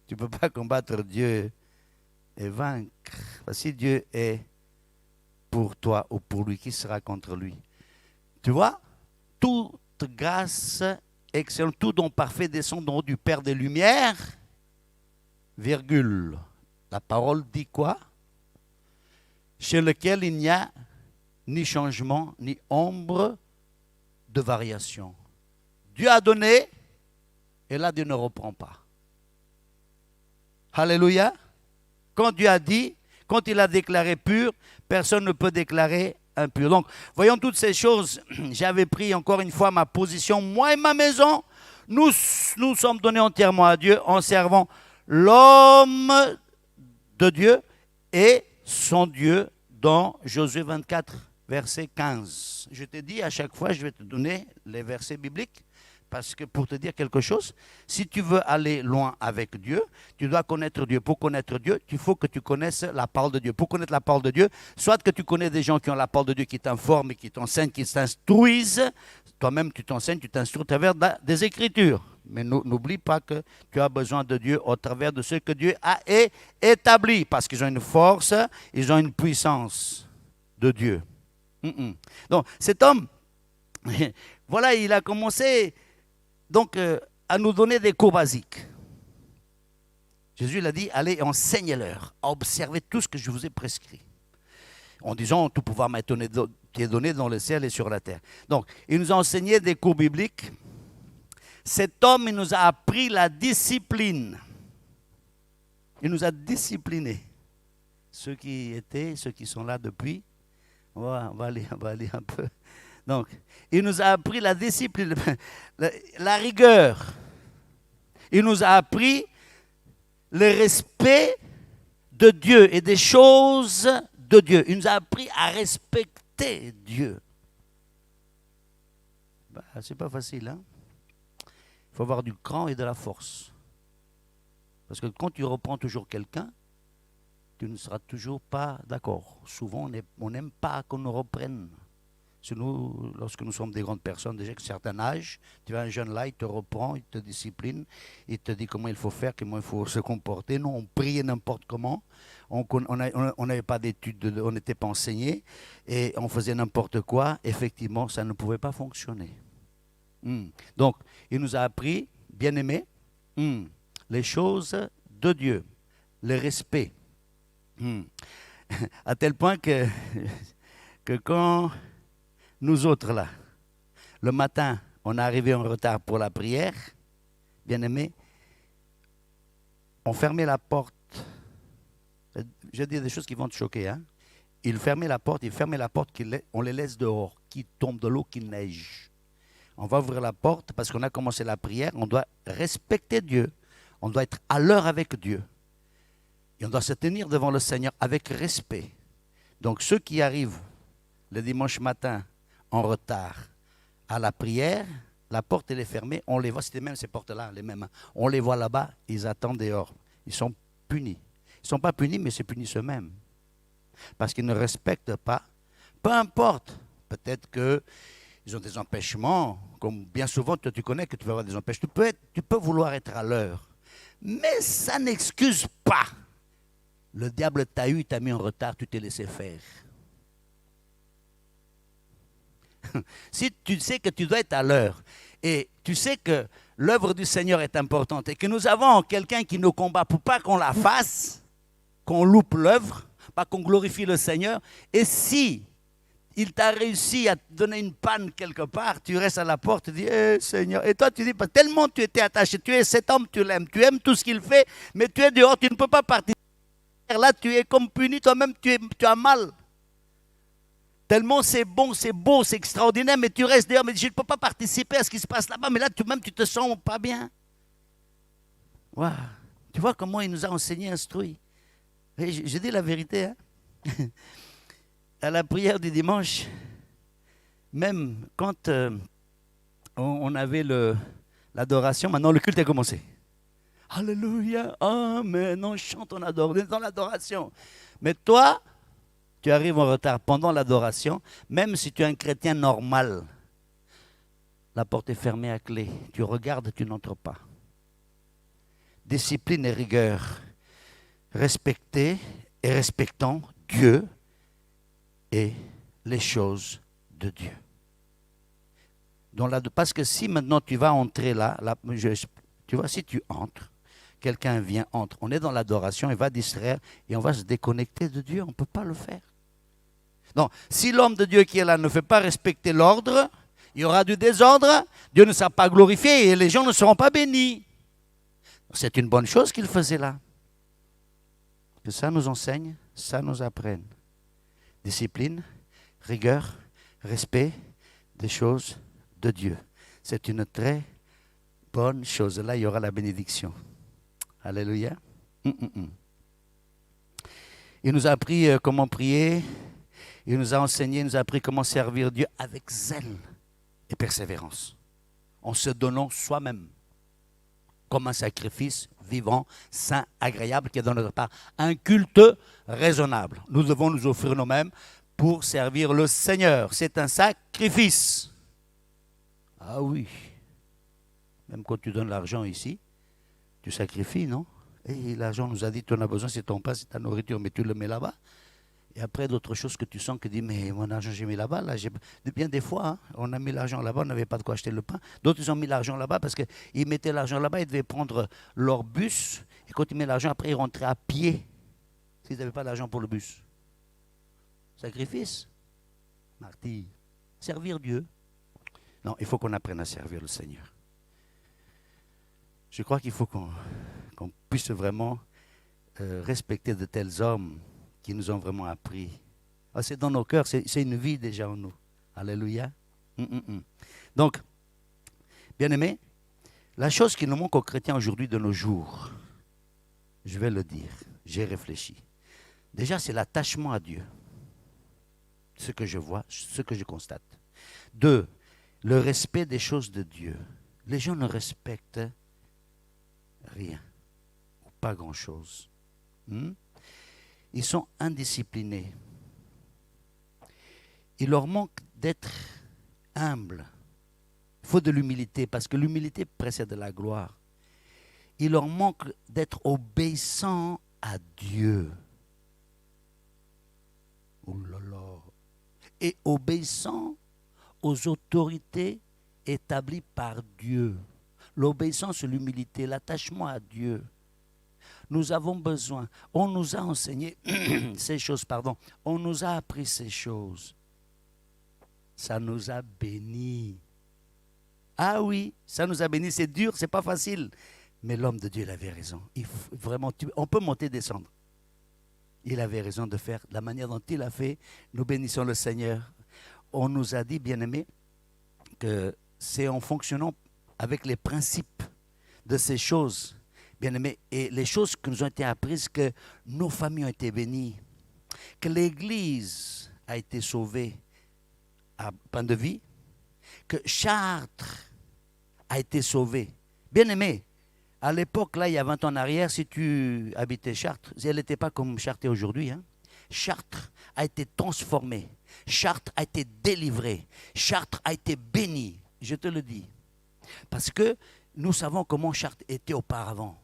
Tu ne peux pas combattre Dieu et vaincre. Si Dieu est pour toi ou pour lui, qui sera contre lui? Tu vois, toute grâce excellente, tout don parfait descend d'en haut du Père des Lumières, virgule. La parole dit quoi? Chez lequel il n'y a ni changement, ni ombre de variation. Dieu a donné, et là Dieu ne reprend pas. Alléluia. Quand Dieu a dit, quand il a déclaré pur, personne ne peut déclarer impur. Donc, voyons toutes ces choses. J'avais pris encore une fois ma position. Moi et ma maison, nous sommes donnés entièrement à Dieu en servant l'homme de Dieu et son Dieu dans Josué 24, verset 15. Je t'ai dit à chaque fois, je vais te donner les versets bibliques. Parce que pour te dire quelque chose, si tu veux aller loin avec Dieu, tu dois connaître Dieu. Pour connaître Dieu, il faut que tu connaisses la parole de Dieu. Pour connaître la parole de Dieu, soit que tu connais des gens qui ont la parole de Dieu, qui t'informent, qui t'enseignent, qui t'instruisent. Toi-même, tu t'enseignes, tu t'instruis à travers des Écritures. Mais n'oublie pas que tu as besoin de Dieu au travers de ce que Dieu a établi. Parce qu'ils ont une force, ils ont une puissance de Dieu. Donc, cet homme, voilà, il a commencé... Donc, à nous donner des cours basiques. Jésus l'a dit, allez enseignez-leur à observer tout ce que je vous ai prescrit. En disant, tout pouvoir m'est donné dans le ciel et sur la terre. Donc, il nous a enseigné des cours bibliques. Cet homme, il nous a appris la discipline. Il nous a disciplinés. Ceux qui sont là depuis, on va aller un peu... Donc, il nous a appris la discipline, la rigueur. Il nous a appris le respect de Dieu et des choses de Dieu. Il nous a appris à respecter Dieu. C'est pas facile, hein? Il faut avoir du cran et de la force. Parce que quand tu reprends toujours quelqu'un, tu ne seras toujours pas d'accord. Souvent, on n'aime pas qu'on nous reprenne. Nous, lorsque nous sommes des grandes personnes, déjà qu'à un certain âge, tu as un jeune là, il te reprend, il te discipline, il te dit comment il faut faire, comment il faut se comporter. Nous, on priait n'importe comment, on n'avait pas d'études, on n'était pas enseigné, et on faisait n'importe quoi. Effectivement, ça ne pouvait pas fonctionner. Donc, il nous a appris, bien aimé, les choses de Dieu, le respect. À tel point que quand... Nous autres, là, le matin, on est arrivé en retard pour la prière, bien aimé, on fermait la porte. Je dis des choses qui vont te choquer, hein. il fermait la porte, on les laisse dehors, qu'il tombe de l'eau, qu'il neige. On va ouvrir la porte parce qu'on a commencé la prière, on doit respecter Dieu, on doit être à l'heure avec Dieu. Et on doit se tenir devant le Seigneur avec respect. Donc ceux qui arrivent le dimanche matin en retard à la prière, la porte elle est fermée, on les voit, c'était même ces portes-là, les mêmes. On les voit là-bas, ils attendent dehors. Ils sont punis. Ils ne sont pas punis, mais c'est punis eux-mêmes. Parce qu'ils ne respectent pas. Peu importe, peut-être qu'ils ont des empêchements, comme bien souvent, toi tu connais que tu vas avoir des empêchements. Tu peux vouloir être à l'heure, mais ça n'excuse pas. Le diable t'a eu, t'a mis en retard, tu t'es laissé faire. Si tu sais que tu dois être à l'heure et tu sais que l'œuvre du Seigneur est importante et que nous avons quelqu'un qui nous combat pour pas qu'on la fasse, qu'on loupe l'œuvre, pas qu'on glorifie le Seigneur, et si il t'a réussi à te donner une panne quelque part, tu restes à la porte, tu dis hey, Seigneur, et toi tu dis tellement tu étais attaché, tu es cet homme, tu aimes tout ce qu'il fait, mais tu es dehors, tu ne peux pas participer. Là tu es comme puni, toi-même tu as mal. Tellement c'est bon, c'est beau, c'est extraordinaire, mais tu restes dehors, mais je ne peux pas participer à ce qui se passe là-bas, mais là toi-même tu te sens pas bien. Wow. Tu vois comment il nous a enseigné, instruit. Et je dis la vérité, hein? À la prière du dimanche, même quand on avait l'adoration, maintenant le culte a commencé. Alléluia, amen, on chante, on adore, on est dans l'adoration. Mais toi, tu arrives en retard pendant l'adoration, même si tu es un chrétien normal, la porte est fermée à clé. Tu regardes, tu n'entres pas. Discipline et rigueur. Respecter et respectant Dieu et les choses de Dieu. Parce que si maintenant tu vas entrer là, tu vois, si tu entres, quelqu'un vient, entre, on est dans l'adoration, il va distraire et on va se déconnecter de Dieu, on ne peut pas le faire. Donc, si l'homme de Dieu qui est là ne fait pas respecter l'ordre, il y aura du désordre, Dieu ne sera pas glorifié et les gens ne seront pas bénis. C'est une bonne chose qu'il faisait là. Que ça nous enseigne, ça nous apprenne. Discipline, rigueur, respect des choses de Dieu. C'est une très bonne chose. Là, il y aura la bénédiction. Alléluia. Il nous a appris comment prier. Il nous a enseigné, il nous a appris comment servir Dieu avec zèle et persévérance. En se donnant soi-même comme un sacrifice vivant, saint, agréable, qui est dans notre part. Un culte raisonnable. Nous devons nous offrir nous-mêmes pour servir le Seigneur. C'est un sacrifice. Ah oui. Même quand tu donnes l'argent ici, tu sacrifies, non? Et l'argent nous a dit, tu en as besoin, c'est ton pain, c'est ta nourriture, mais tu le mets là-bas. Et après, d'autres choses que tu sens que dis, mais mon argent, j'ai mis là-bas. Là, bien des fois, hein, on a mis l'argent là-bas, on n'avait pas de quoi acheter le pain. D'autres, ils ont mis l'argent là-bas parce qu'ils mettaient l'argent là-bas, ils devaient prendre leur bus. Et quand ils mettent l'argent, après, ils rentraient à pied. S'ils n'avaient pas d'argent pour le bus. Sacrifice. Martyr. Servir Dieu. Non, il faut qu'on apprenne à servir le Seigneur. Je crois qu'il faut qu'on puisse vraiment respecter de tels hommes qui nous ont vraiment appris. Ah, c'est dans nos cœurs, c'est une vie déjà en nous. Alléluia. Donc, bien-aimés, la chose qui nous manque aux chrétiens aujourd'hui de nos jours, je vais le dire, j'ai réfléchi. Déjà, c'est l'attachement à Dieu. Ce que je vois, ce que je constate. 2, le respect des choses de Dieu. Les gens ne respectent rien, ou pas grand-chose. Ils sont indisciplinés. Il leur manque d'être humbles. Il faut de l'humilité, parce que l'humilité précède la gloire. Il leur manque d'être obéissants à Dieu. Oh là là. Et obéissants aux autorités établies par Dieu. L'obéissance, l'humilité, l'attachement à Dieu. Nous avons besoin, on nous a enseigné ces choses, on nous a appris ces choses. Ça nous a bénis. Ah oui, ça nous a bénis, c'est dur, c'est pas facile. Mais l'homme de Dieu, il avait raison. Vraiment, on peut monter et descendre. Il avait raison de faire de la manière dont il a fait. Nous bénissons le Seigneur. On nous a dit, bien-aimés, que c'est en fonctionnant avec les principes de ces choses, bien-aimés, et les choses qui nous ont été apprises, que nos familles ont été bénies, que l'Église a été sauvée à Pain de Vie, que Chartres a été sauvée. Bien-aimés, à l'époque, là, il y a 20 ans en arrière, si tu habitais Chartres, elle n'était pas comme Chartres est aujourd'hui. Hein. Chartres a été transformée. Chartres a été délivrée. Chartres a été bénie. Je te le dis. Parce que nous savons comment Chartres était auparavant.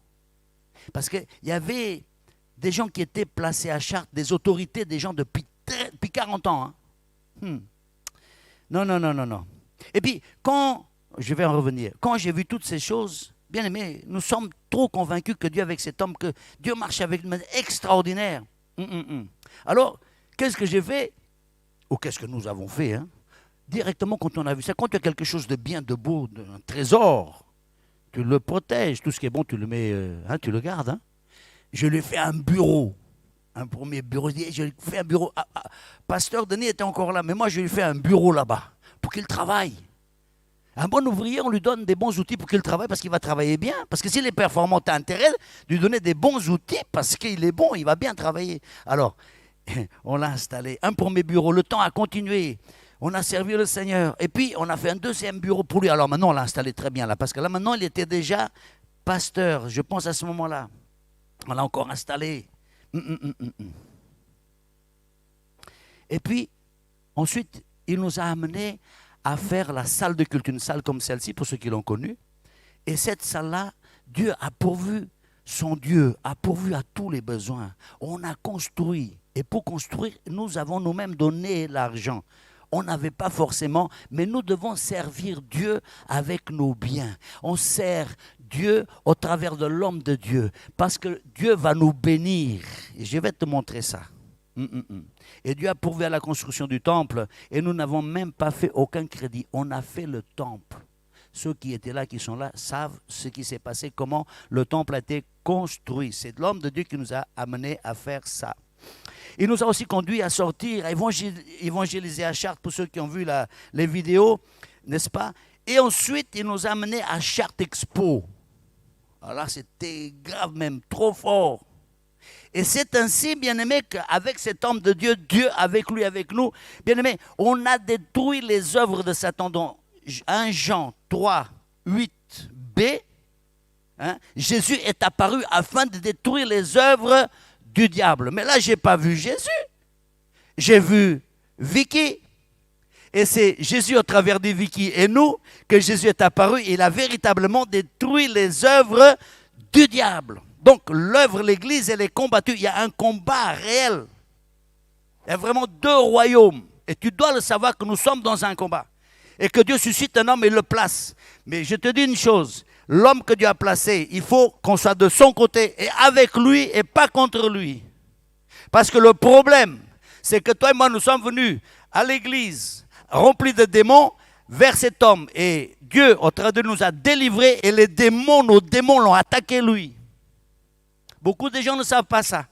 Parce qu'il y avait des gens qui étaient placés à Chartres, des autorités, des gens depuis 40 ans. Hein. Non, non, non, non, non. Et puis, je vais en revenir, quand j'ai vu toutes ces choses, bien aimé, nous sommes trop convaincus que Dieu avec cet homme, que Dieu marche avec une manière extraordinaire. Alors, qu'est-ce que j'ai fait? Ou qu'est-ce que nous avons fait, hein? Directement, quand on a vu ça, quand tu as quelque chose de bien, de beau, un trésor, tu le protèges, tout ce qui est bon, tu le mets, tu le gardes. Hein? Je lui ai fait un bureau, un premier bureau. Je lui ai fait un bureau. Pasteur Denis était encore là, mais moi, je lui ai fait un bureau là-bas pour qu'il travaille. Un bon ouvrier, on lui donne des bons outils pour qu'il travaille parce qu'il va travailler bien. Parce que s'il est performant, tu as intérêt de lui donner des bons outils parce qu'il est bon, il va bien travailler. Alors, on l'a installé. Un premier bureau, le temps a continué. On a servi le Seigneur. Et puis, on a fait un deuxième bureau pour lui. Alors maintenant, on l'a installé très bien là. Parce que là, maintenant, il était déjà pasteur. Je pense à ce moment-là. On l'a encore installé. Et puis, ensuite, il nous a amenés à faire la salle de culte, une salle comme celle-ci, pour ceux qui l'ont connue. Et cette salle-là, Dieu a pourvu, son Dieu a pourvu à tous les besoins. On a construit. Et pour construire, nous avons nous-mêmes donné l'argent. On n'avait pas forcément, mais nous devons servir Dieu avec nos biens. On sert Dieu au travers de l'homme de Dieu, parce que Dieu va nous bénir. Et je vais te montrer ça. Et Dieu a pourvu à la construction du temple, et nous n'avons même pas fait aucun crédit. On a fait le temple. Ceux qui étaient là, qui sont là, savent ce qui s'est passé, comment le temple a été construit. C'est l'homme de Dieu qui nous a amenés à faire ça. Il nous a aussi conduit à sortir, à évangéliser à Chartres, pour ceux qui ont vu les vidéos, n'est-ce pas? Et ensuite, il nous a amenés à Chartres Expo. Alors là, c'était grave même, trop fort. Et c'est ainsi, bien-aimé, qu'avec cet homme de Dieu, Dieu avec lui, avec nous, bien-aimé, on a détruit les œuvres de Satan. Dans 1 Jean 3, 8b, hein, Jésus est apparu afin de détruire les œuvres du diable. Mais là, je n'ai pas vu Jésus. J'ai vu Vicky. Et c'est Jésus au travers de Vicky et nous que Jésus est apparu. Il a véritablement détruit les œuvres du diable. Donc, l'œuvre, l'Église, elle est combattue. Il y a un combat réel. Il y a vraiment deux royaumes. Et tu dois le savoir que nous sommes dans un combat. Et que Dieu suscite un homme et le place. Mais je te dis une chose. L'homme que Dieu a placé, il faut qu'on soit de son côté et avec lui et pas contre lui. Parce que le problème, c'est que toi et moi, nous sommes venus à l'église remplis de démons vers cet homme. Et Dieu, au travers de nous, a délivrés et les démons, nos démons l'ont attaqué lui. Beaucoup de gens ne savent pas ça.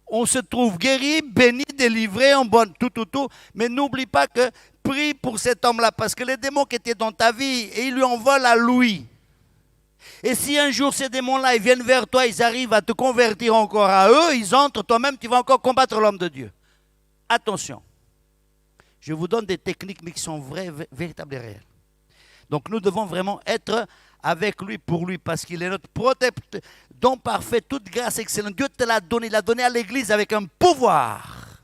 On se trouve guéri, béni, délivré, en bonne, tout. Mais n'oublie pas que prie pour cet homme-là parce que les démons qui étaient dans ta vie, et ils lui en veulent à lui. Et si un jour ces démons-là, ils viennent vers toi, ils arrivent à te convertir encore à eux, ils entrent, toi-même, tu vas encore combattre l'homme de Dieu. Attention. Je vous donne des techniques, mais qui sont vraies, véritables et réelles. Donc nous devons vraiment être avec lui, pour lui, parce qu'il est notre protecteur, don parfait, toute grâce excellente. Dieu te l'a donné, il l'a donné à l'église avec un pouvoir.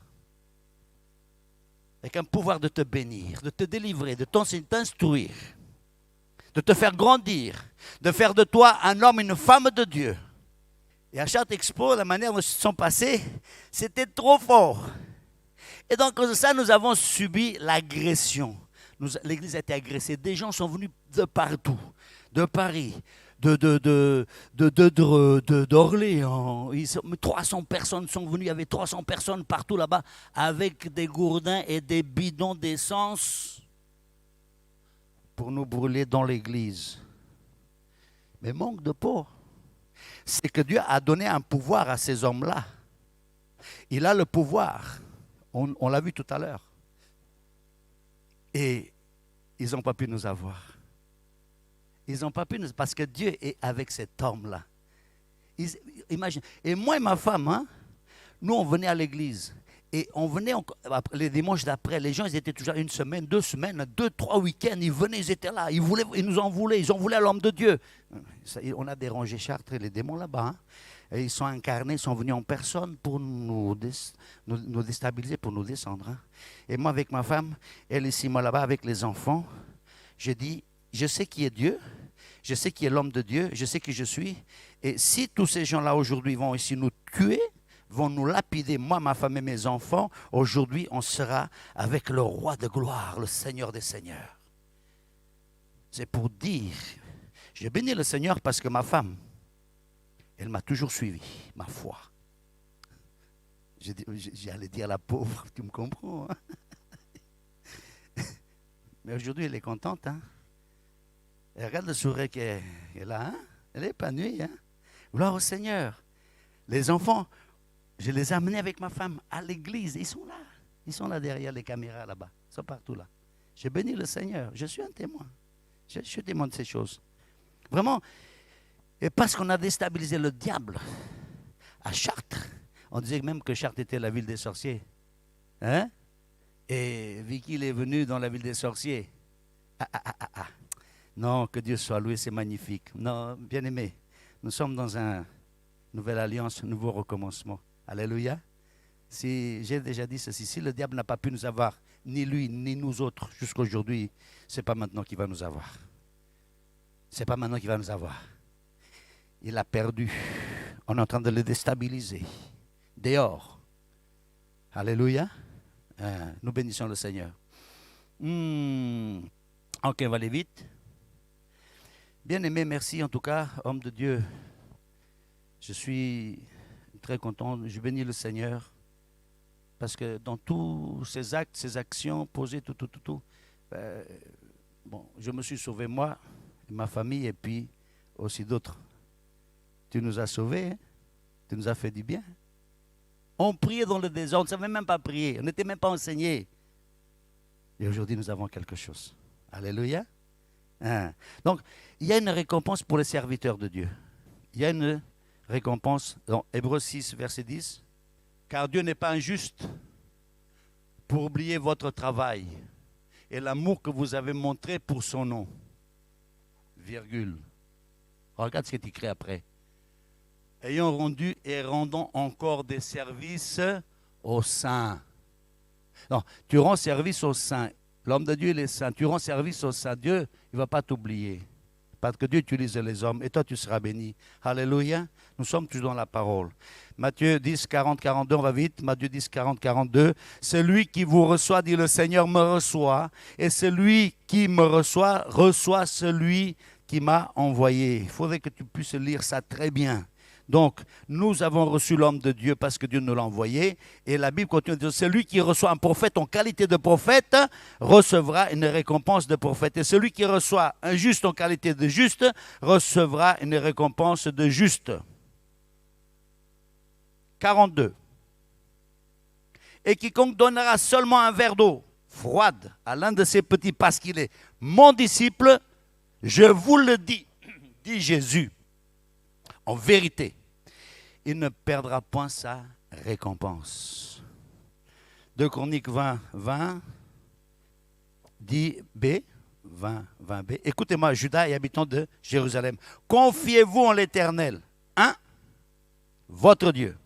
Avec un pouvoir de te bénir, de te délivrer, de t'instruire, de te faire grandir, de faire de toi un homme, une femme de Dieu. Et à Chartres Expo, la manière dont ils se sont passés, c'était trop fort. Et donc, comme ça, nous avons subi l'agression. L'église a été agressée. Des gens sont venus de partout, de Paris, d'Orléans. 300 personnes sont venues. Il y avait 300 personnes partout là-bas avec des gourdins et des bidons d'essence pour nous brûler dans l'église. Mais manque de peau. C'est que Dieu a donné un pouvoir à ces hommes-là. Il a le pouvoir. On l'a vu tout à l'heure. Et ils n'ont pas pu nous avoir. Ils n'ont pas pu nous... Parce que Dieu est avec cet homme-là. Imagine. Et moi et ma femme, hein, nous, on venait à l'église. Et on venait les dimanches d'après. Les gens, ils étaient toujours une semaine, 2 semaines, 2, 3 week-ends. Ils venaient, ils étaient là. Ils nous en voulaient. Ils en voulaient à l'homme de Dieu. On a dérangé Chartres et les démons là-bas. Hein. Et ils sont incarnés, ils sont venus en personne pour nous déstabiliser, pour nous descendre. Hein. Et moi, avec ma femme, elle ici, moi là-bas, avec les enfants, je dis, je sais qui est Dieu, je sais qui est l'homme de Dieu, je sais qui je suis. Et si tous ces gens-là aujourd'hui vont ici nous tuer, vont nous lapider, moi, ma femme et mes enfants, aujourd'hui, on sera avec le roi de gloire, le Seigneur des Seigneurs. C'est pour dire, j'ai béni le Seigneur parce que ma femme, elle m'a toujours suivi, ma foi. J'allais dire la pauvre, tu me comprends. Hein? Mais aujourd'hui, elle est contente. Hein? Elle regarde le sourire qu'elle a. Hein? Elle est épanouie. Hein? Gloire au Seigneur. Les enfants, je les ai amenés avec ma femme à l'église. Ils sont là. Ils sont là derrière les caméras là-bas. Ils sont partout là. J'ai béni le Seigneur. Je suis un témoin. Je suis témoin de ces choses. Vraiment. Et parce qu'on a déstabilisé le diable à Chartres, on disait même que Chartres était la ville des sorciers. Hein? Et Vicky est venue dans la ville des sorciers. Non, que Dieu soit loué, c'est magnifique. Non, bien aimé, nous sommes dans une nouvelle alliance, un nouveau recommencement. Alléluia. Si, j'ai déjà dit ceci, si le diable n'a pas pu nous avoir, ni lui, ni nous autres, jusqu'à aujourd'hui, ce n'est pas maintenant qu'il va nous avoir. Ce n'est pas maintenant qu'il va nous avoir. Il a perdu. On est en train de le déstabiliser. Dehors. Alléluia. Nous bénissons le Seigneur. Ok, on va aller vite. Bien-aimé, merci en tout cas, homme de Dieu. Je suis très content. Je bénis le Seigneur. Parce que dans tous ces actes, ces actions posées, tout, bon, je me suis sauvé moi, ma famille et puis aussi d'autres. Tu nous as sauvés, hein? Tu nous as fait du bien. On priait dans le désordre, on ne savait même pas prier, on n'était même pas enseignés. Et aujourd'hui, nous avons quelque chose. Alléluia. Hein? Donc, il y a une récompense pour les serviteurs de Dieu. Il y a une récompense dans Hébreux 6, verset 10. Car Dieu n'est pas injuste pour oublier votre travail et l'amour que vous avez montré pour son nom. Virgule. Regarde ce qui est écrit après. Ayant rendu et rendant encore des services aux saints. Non, tu rends service aux saints. L'homme de Dieu, il est saint. Tu rends service aux saints. Dieu, il ne va pas t'oublier. Parce que Dieu utilise les hommes. Et toi, tu seras béni. Alléluia. Nous sommes toujours dans la parole. Matthieu 10, 40, 42, on va vite. Matthieu 10, 40, 42. Celui qui vous reçoit, dit le Seigneur, me reçoit. Et celui qui me reçoit, reçoit celui qui m'a envoyé. Il faudrait que tu puisses lire ça très bien. Donc, nous avons reçu l'homme de Dieu parce que Dieu nous l'a envoyé. Et la Bible continue de dire, celui qui reçoit un prophète en qualité de prophète recevra une récompense de prophète. Et celui qui reçoit un juste en qualité de juste recevra une récompense de juste. 42. Et quiconque donnera seulement un verre d'eau froide à l'un de ses petits parce qu'il est mon disciple, je vous le dis, dit Jésus, en vérité, il ne perdra point sa récompense. 2 Chroniques 20, 20, dit B, 20, 20b. Écoutez-moi, Judas et habitants de Jérusalem, confiez-vous en l'Éternel, votre Dieu,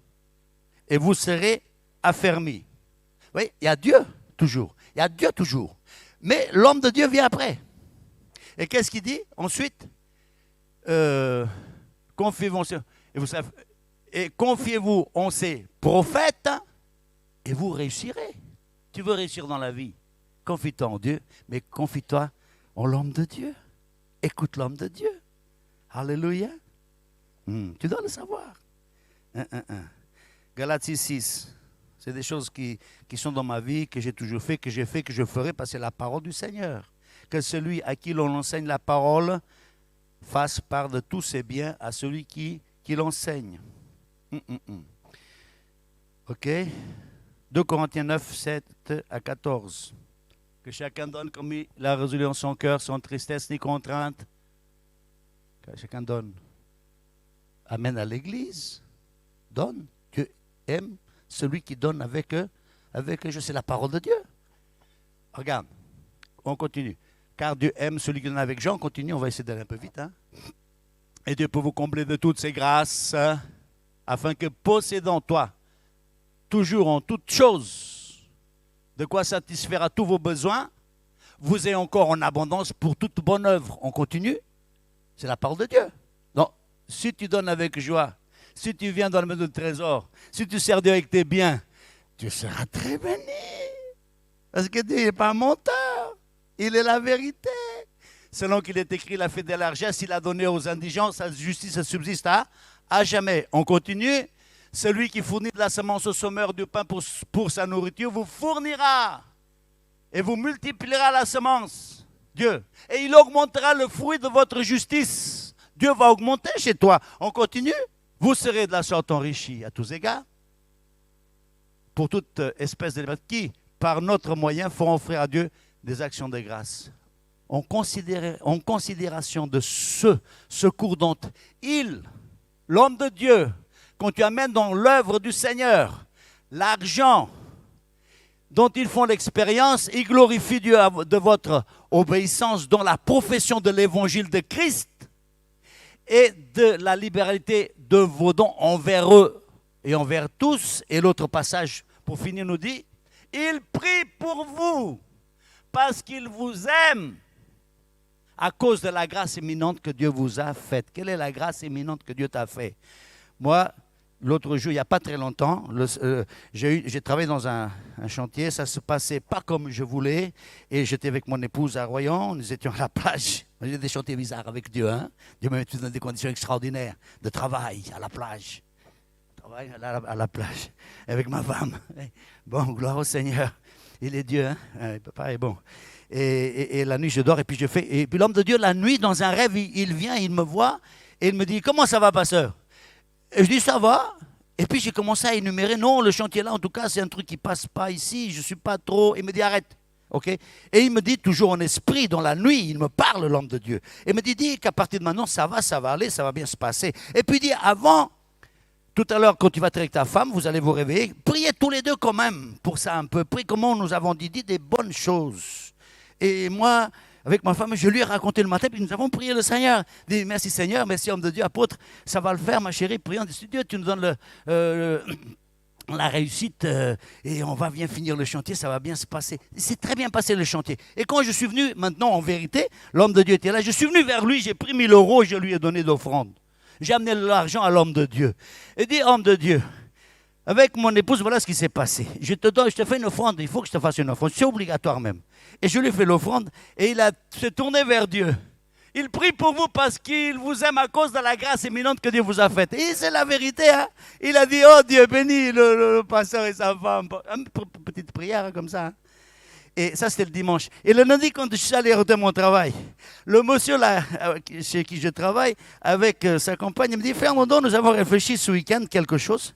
et vous serez affermis. Oui, il y a Dieu toujours. Il y a Dieu toujours. Mais l'homme de Dieu vient après. Et qu'est-ce qu'il dit ensuite? Confiez-vous en ces prophètes et vous réussirez. Tu veux réussir dans la vie, confie-toi en Dieu, mais confie-toi en l'homme de Dieu. Écoute l'homme de Dieu. Alléluia. Tu dois le savoir. Galatie 6. C'est des choses qui sont dans ma vie, que j'ai toujours fait, que je ferai, parce que c'est la parole du Seigneur. Que celui à qui l'on enseigne la parole fasse part de tous ses biens à celui qui l'enseigne. Ok? 2 Corinthiens 9, 7 à 14. Que chacun donne comme il a résolu en son cœur, sans tristesse ni contrainte. Que chacun donne. Amène à l'église. Donne. Dieu aime celui qui donne avec eux. Avec eux, c'est la parole de Dieu. Regarde, on continue. Car Dieu aime celui qui donne avec Jean. On continue, on va essayer d'aller un peu vite. Hein? Et Dieu peut vous combler de toutes ses grâces, hein, afin que possédant toi, toujours en toutes choses, de quoi satisfaire à tous vos besoins, vous ayez encore en abondance pour toute bonne œuvre. On continue. C'est la parole de Dieu. Donc, si tu donnes avec joie, si tu viens dans le monde de trésor, si tu sers Dieu avec tes biens, tu seras très béni. Parce que Dieu n'est pas un menteur. Il est la vérité. Selon qu'il est écrit, la fait de la largesse, il a donné aux indigents, sa justice subsiste à jamais. On continue. Celui qui fournit de la semence au sommeur du pain pour sa nourriture vous fournira et vous multipliera la semence, Dieu. Et il augmentera le fruit de votre justice. Dieu va augmenter chez toi. On continue. Vous serez de la sorte enrichis à tous égards pour toute espèce d'élément qui, par notre moyen, feront offrir à Dieu des actions de grâce. En considération de ce secours dont l'homme de Dieu, quand tu amènes dans l'œuvre du Seigneur l'argent dont ils font l'expérience, ils glorifient Dieu de votre obéissance dans la profession de l'évangile de Christ et de la libéralité de vos dons envers eux et envers tous. Et l'autre passage, pour finir, nous dit, il prie pour vous parce qu'il vous aime à cause de la grâce éminente que Dieu vous a faite. Quelle est la grâce éminente que Dieu t'a faite? Moi, l'autre jour, il n'y a pas très longtemps, j'ai travaillé dans un chantier, ça ne se passait pas comme je voulais, et j'étais avec mon épouse à Royan, nous étions à la plage. J'ai des chantiers bizarres avec Dieu, hein? Dieu m'a mis dans des conditions extraordinaires de travail à la plage. Travail à la plage, avec ma femme. Bon, gloire au Seigneur, il est Dieu, hein? Papa est bon. Et la nuit, je dors, et puis je fais. Et puis l'homme de Dieu, la nuit, dans un rêve, il vient, il me voit, et il me dit, comment ça va, pasteur? Et je dis, ça va. Et puis j'ai commencé à énumérer, non, le chantier là, en tout cas, c'est un truc qui ne passe pas ici, je ne suis pas trop. Il me dit, arrête. Ok. Et il me dit, toujours en esprit, dans la nuit, il me parle, l'homme de Dieu. Et il me dit qu'à partir de maintenant, ça va aller, ça va bien se passer. Et puis il dit, avant, tout à l'heure, quand tu vas être avec ta femme, vous allez vous réveiller, priez tous les deux quand même, pour ça un peu. Priez comment nous avons dit des bonnes choses. Et moi, avec ma femme, je lui ai raconté le matin, puis nous avons prié le Seigneur. Dit, merci Seigneur, merci homme de Dieu, apôtre, ça va le faire ma chérie, prions. Si Dieu, tu nous donnes la réussite et on va bien finir le chantier, ça va bien se passer. C'est très bien passé le chantier. Et quand je suis venu, maintenant en vérité, l'homme de Dieu était là, je suis venu vers lui, j'ai pris 1000 euros et je lui ai donné d'offrande. J'ai amené l'argent à l'homme de Dieu. Et dit, homme de Dieu, avec mon épouse, voilà ce qui s'est passé. Je te fais une offrande, il faut que je te fasse une offrande, c'est obligatoire même. Et je lui ai fait l'offrande et il s'est tourné vers Dieu. Il prie pour vous parce qu'il vous aime à cause de la grâce éminente que Dieu vous a faite. Et c'est la vérité. Hein? Il a dit, oh Dieu, bénis le pasteur et sa femme. Une petite prière comme ça. Hein? Et ça, c'était le dimanche. Et le lundi, quand je suis allé retourner mon travail, le monsieur là, chez qui je travaille, avec sa compagne, il me dit, Fernando, nous avons réfléchi ce week-end quelque chose.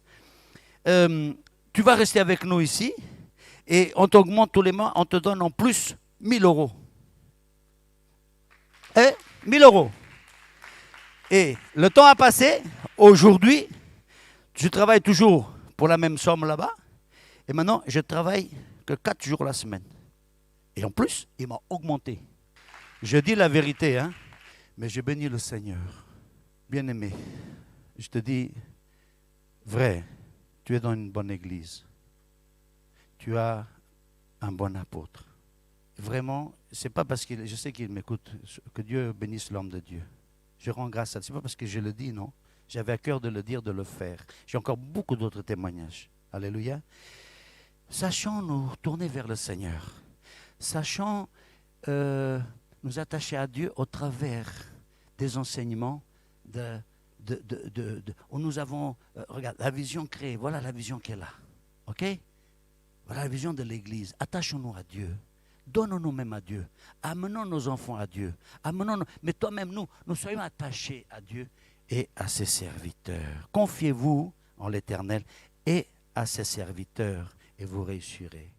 Tu vas rester avec nous ici et on t'augmente tous les mois, on te donne en plus 1000 euros. 1000 euros. Et le temps a passé. Aujourd'hui, je travaille toujours pour la même somme là-bas. Et maintenant, je travaille que 4 jours la semaine. Et en plus, il m'a augmenté. Je dis la vérité, hein, mais je bénis le Seigneur. Bien-aimé, je te dis, vrai, tu es dans une bonne église. Tu as un bon apôtre. Vraiment, ce n'est pas parce que je sais qu'il m'écoute, que Dieu bénisse l'homme de Dieu. Je rends grâce à Dieu. Ce n'est pas parce que je le dis, non. J'avais à cœur de le dire, de le faire. J'ai encore beaucoup d'autres témoignages. Alléluia. Sachons nous tourner vers le Seigneur. Sachons nous attacher à Dieu au travers des enseignements où nous avons, regarde, la vision créée. Voilà la vision qui est là. OK? Voilà la vision de l'Église. Attachons-nous à Dieu. Donnons-nous même à Dieu. Amenons nos enfants à Dieu. Mais toi-même, nous soyons attachés à Dieu et à ses serviteurs. Confiez-vous en l'Éternel et à ses serviteurs et vous réussirez.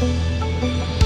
Amen.